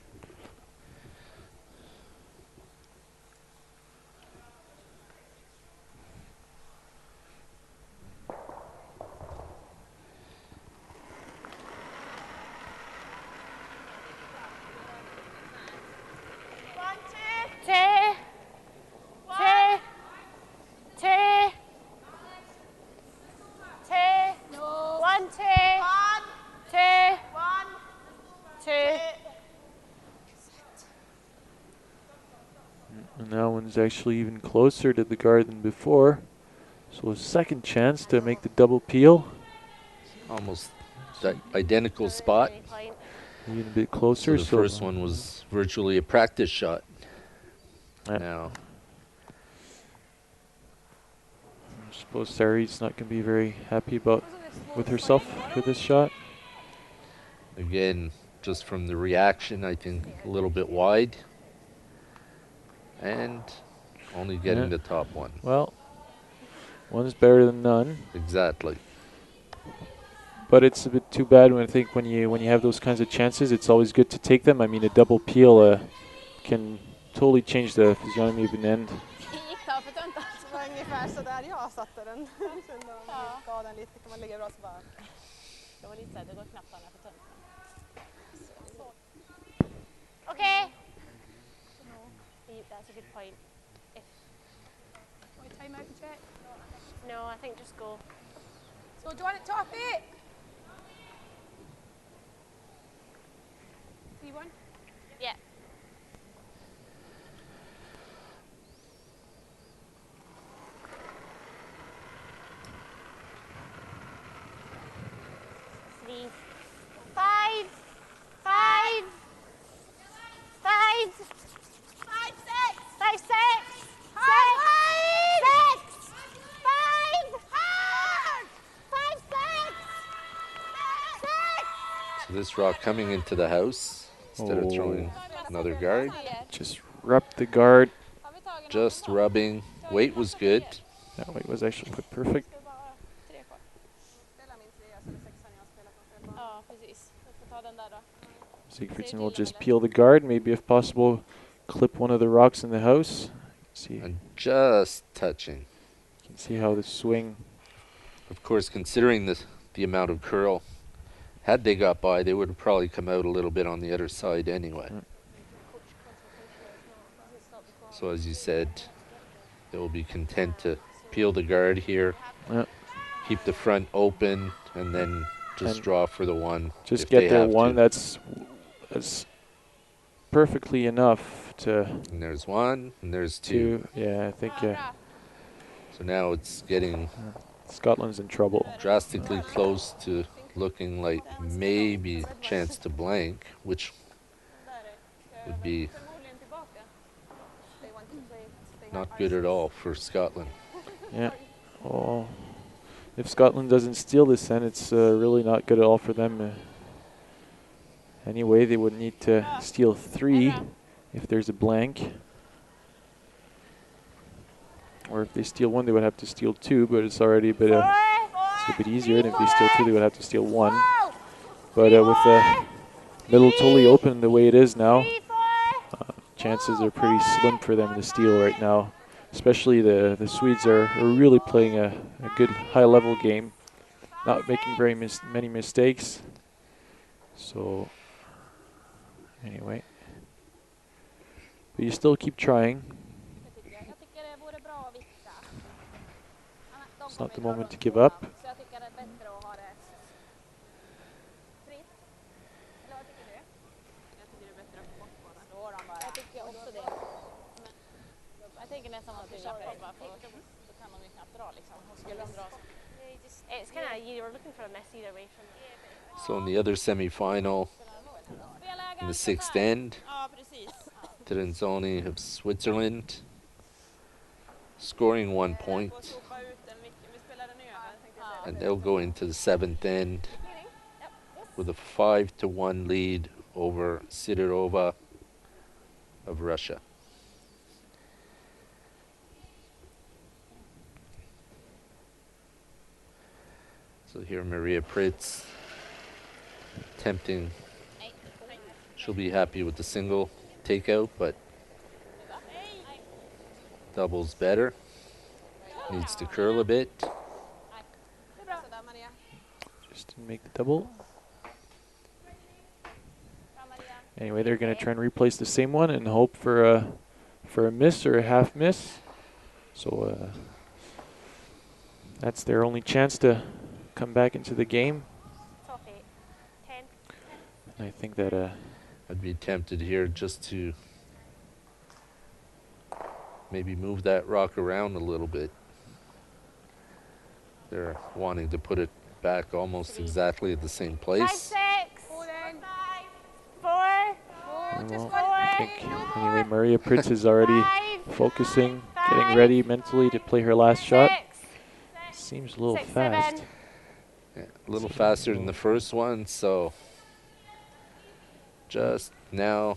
And that one's actually even closer to the guard than before. So a second chance to make the double peel. Almost the identical spot. Even a bit So closer. the first one was virtually a practice shot. Now, I suppose Sari's not going to be very happy about with herself for this shot. again, just from the reaction, I think a little bit wide. And only getting the top one. Well, one's better than none. Exactly. But it's a bit too bad when I think when you have those kinds of chances, it's always good to take them. I mean, a double peel can totally change the physiognomy of an end. Gick det för tuntan? Det var ungefär så där jag satte den. Gav den lite, kan man ligga bra så bara. Det var lite så här, det går knappt att för tuntan. Okay. That's a good point. Want to time out and check? No, I think just go. So do you want it top it? 3-1? Yeah. Three. Five. Five. Five. 5, 6. 5, 6. 6. 6. 5. Hard. 5, 6. 6. So this rock coming into the house instead of throwing another guard. Just rub the guard. Just rubbing. Weight was good. That weight was actually quite perfect. Spela min 3, så det är 6an jag spelar från själva. Ja, precis. Jag får ta den där då. Sigfridsson will just peel the guard, maybe if possible, clip one of the rocks in the house. See, And just touching. you can see how the swing. Of course, considering the amount of curl, had they got by, they would have probably come out a little bit on the other side anyway. So as you said, they will be content to peel the guard here, Yeah. keep the front open, and then just And draw for the one. Just if get they their have one. to. That's perfectly enough to And there's one, and there's two. yeah, I think So now it's getting Scotland's in trouble. drastically close to looking like maybe chance to blank, which would be Förmodligen tillbaka. They want to play not good at all for Scotland. Yeah. Oh, if Scotland doesn't steal this, then it's really not good at all for them. Anyway, they would need to steal 3 if there's a blank. Or if they steal 1, they would have to steal 2, but it's already it's a bit easier. And if they steal 2, they would have to steal 1. But with the middle totally open the way it is now, chances are pretty slim for them to steal right now. Especially the Swedes are really playing a good high-level game, not making very many mistakes. So anyway, but you still keep trying. Jag tycker det vore bra att vitta. It's not the moment to give up. Så jag tycker det är bättre att ha det fritt. Eller vad tycker du? Jag tycker det är bättre att få bort bara. Slå dem bara. Jag tycker också det. Jag tänker nästan att du köper det bara för då kan de ju knappt dra liksom. Och skulle de dra så. It's kind of, you're looking for a miss either way from So in the other semifinal, in the sixth end, Ja, precis. Tirinzoni of Switzerland scoring 1 På point, att sopa ut den micken. Vi spelar den över, tänkte jag säga. and they'll go into the seventh end with a 5-1 lead over Sidorova of Russia. So here Maria Pritz attempting, she'll be happy with the single takeout, but double's better. Needs to curl a bit. Sådär, Maria. Just to make the double. Anyway, they're going to try and replace the same one and hope for a miss or a half miss. So that's their only chance to come back into the game. top 8. 10. And I think that I'd be tempted here just to maybe move that rock around a little bit. They're wanting to put it back almost exactly at the same 5, place. 6. 4. well, I think anyway Maria Pritz is already 5. focusing, getting ready mentally to play her last shot. 6. Seems a little 6, fast. 7. Yeah, a little faster than the first one, so just now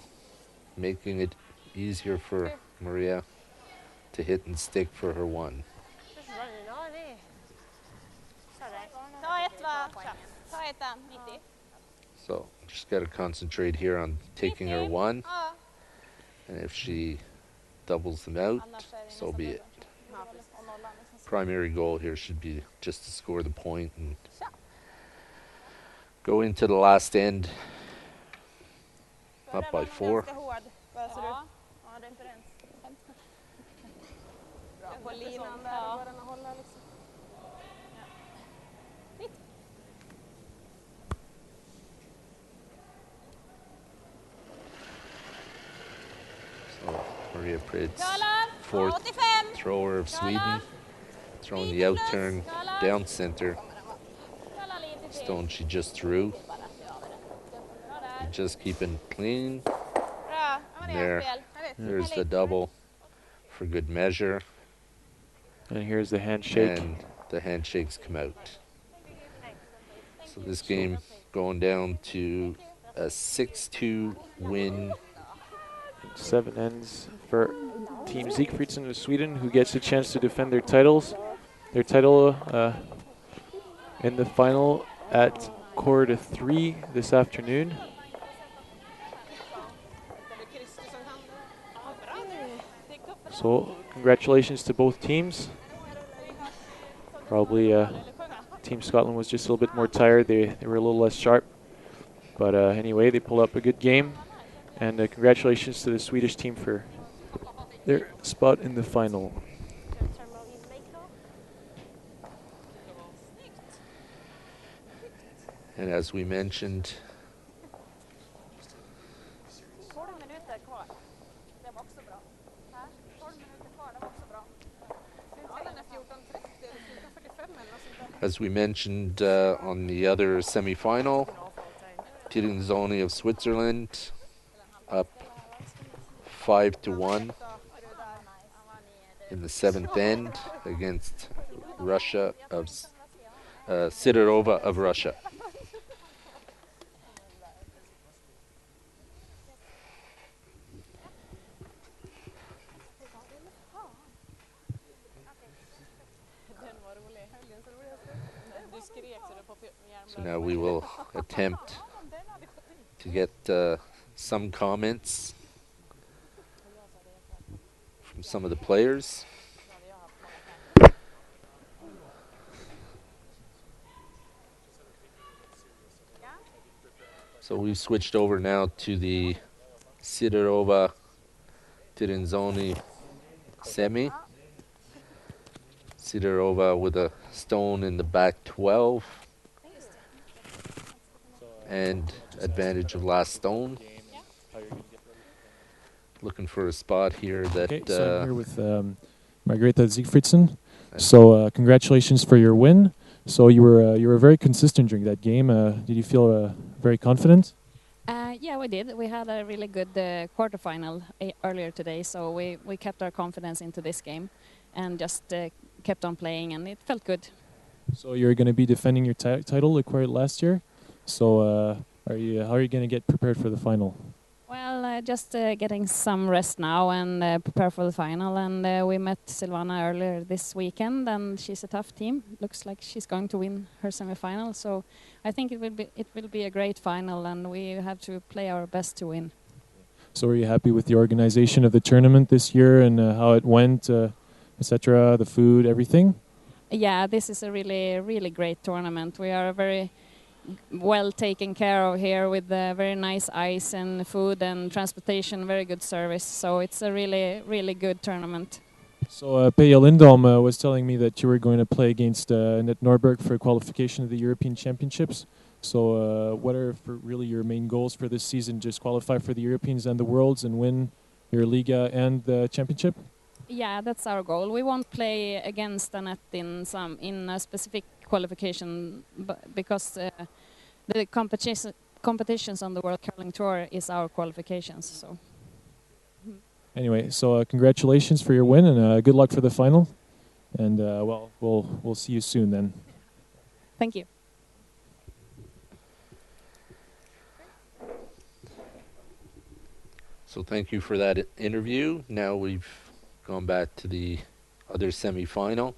making it easier for Maria to hit and stick for her one. Just running on, eh? Sorry. Ta ett, va? Ta ettan. 90. So just got to concentrate here on taking her one, Ja. and if she doubles them out, Annars är det so nästan be dubbelt. it. Ja, precis. Och nollan liksom. Primary goal here should be just to score the point and go into the last end up by 4. Ganska hård. Bara så Ja. Ja, referens. Bra på linan där. Går den att hålla liksom. So Maria Pritz, Curlar. fourth 85. thrower of Sweden, throwing the out turn down center. Curla lite till. Stone she just threw. Bara kör över den. Bra där. Just keeping clean. Bra. Ja, men det är There. spel. Jag vet. There's the double for good measure, And here's the handshake. and the handshakes come out. So this game going down to a 6-2 win. 7 ends for Team Sigfridsson of Sweden, who gets a chance to defend their titles. Their title in the final at 3:15 this afternoon. So congratulations to both teams. Probably Team Scotland was just a little bit more tired. They were a little less sharp. But anyway, they pulled up a good game. And congratulations to the Swedish team for their spot in the final. And as we mentioned, 12 minuter kvar. Det var också bra. Här. 12 minuter kvar, det var också bra. Ja, den är 14:30 eller 14:45 eller något sånt där. as we mentioned on the other semifinal, Tirinzoni of Switzerland up 5-1 in the seventh end against Russia of Sidorova of Russia. Den var rolig. Du skrek så du på So now we will attempt to get some comments from some of the players. So we've switched over now to the Sidorova Tirinzoni semi. Sidorova with a stone in the back 12 and advantage of last stone. looking for a spot here that. Okay, so I'm here with Margareta Sigfridsson. So congratulations for your win. So you were very consistent during that game. Did you feel very confident? Yeah, we did. We had a really good quarterfinal earlier today, so we kept our confidence into this game and just kept on playing, and it felt good. So you're going to be defending your title acquired last year. So how are you going to get prepared for the final? Well, just getting some rest now and prepare for the final. And we met Silvana earlier this weekend, and she's a tough team. Looks like she's going to win her semi-final. So I think it will be a great final, and we have to play our best to win. So are you happy with the organization of the tournament this year and how it went, etc., the food, everything? Yeah, this is a really great tournament. We are very well taken care of here with very nice ice and food and transportation, very good service. So it's a really good tournament. So Peja Lindholm was telling me that you were going to play against Annette Norberg for qualification of the European Championships. So what are really your main goals for this season? Just qualify for the Europeans and the Worlds and win your Liga and the Championship? Yeah, that's our goal. We won't play against Annette in a specific qualification, because the competitions on the World Curling Tour is our qualifications. So. Anyway, so congratulations for your win and good luck for the final. And well, we'll see you soon then. Thank you. So thank you for that interview. Now we've gone back to the other semi-final.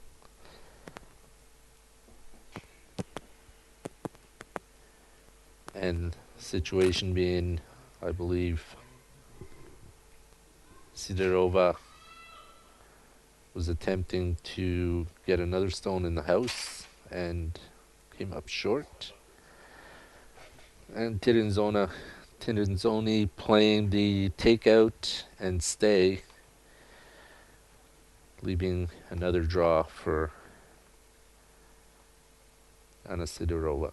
And situation being, I believe, Sidorova was attempting to get another stone in the house and came up short. And Tirinzoni playing the takeout and stay, leaving another draw for Anna Sidorova.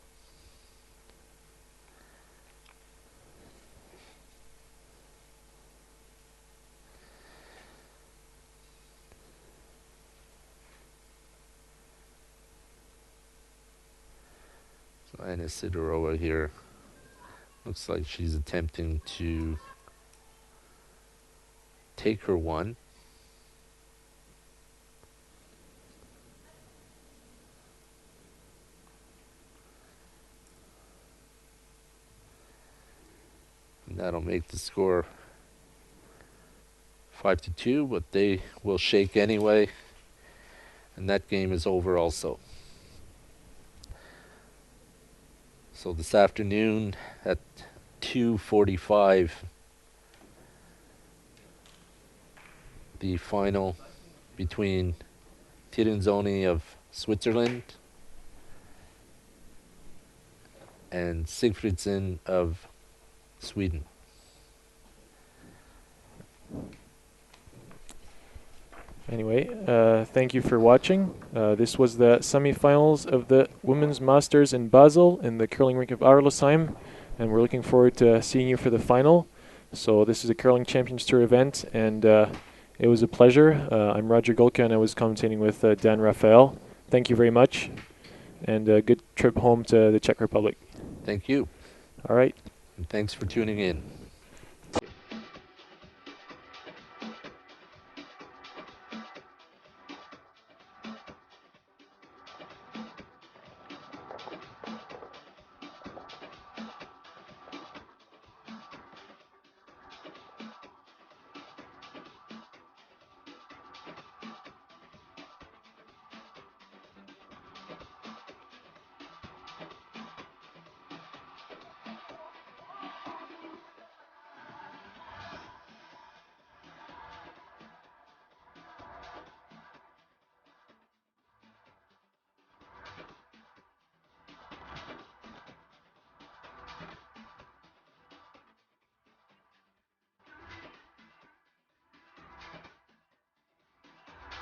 So Anna Sidorova here looks like she's attempting to take her one. And that'll make the score 5-2, but they will shake anyway. And that game is over also. So this afternoon at 2:45, the final between Tirinzoni of Switzerland and Sigfridsson of Sweden. Anyway, thank you for watching. This was the semifinals of the Women's Masters in Basel in the curling rink of Arlesheim, and we're looking forward to seeing you for the final. So this is a Curling Champions Tour event, and it was a pleasure. I'm Roger Golka, and I was commentating with Dan Raphael. Thank you very much, and a good trip home to the Czech Republic. Thank you. All right. And thanks for tuning in.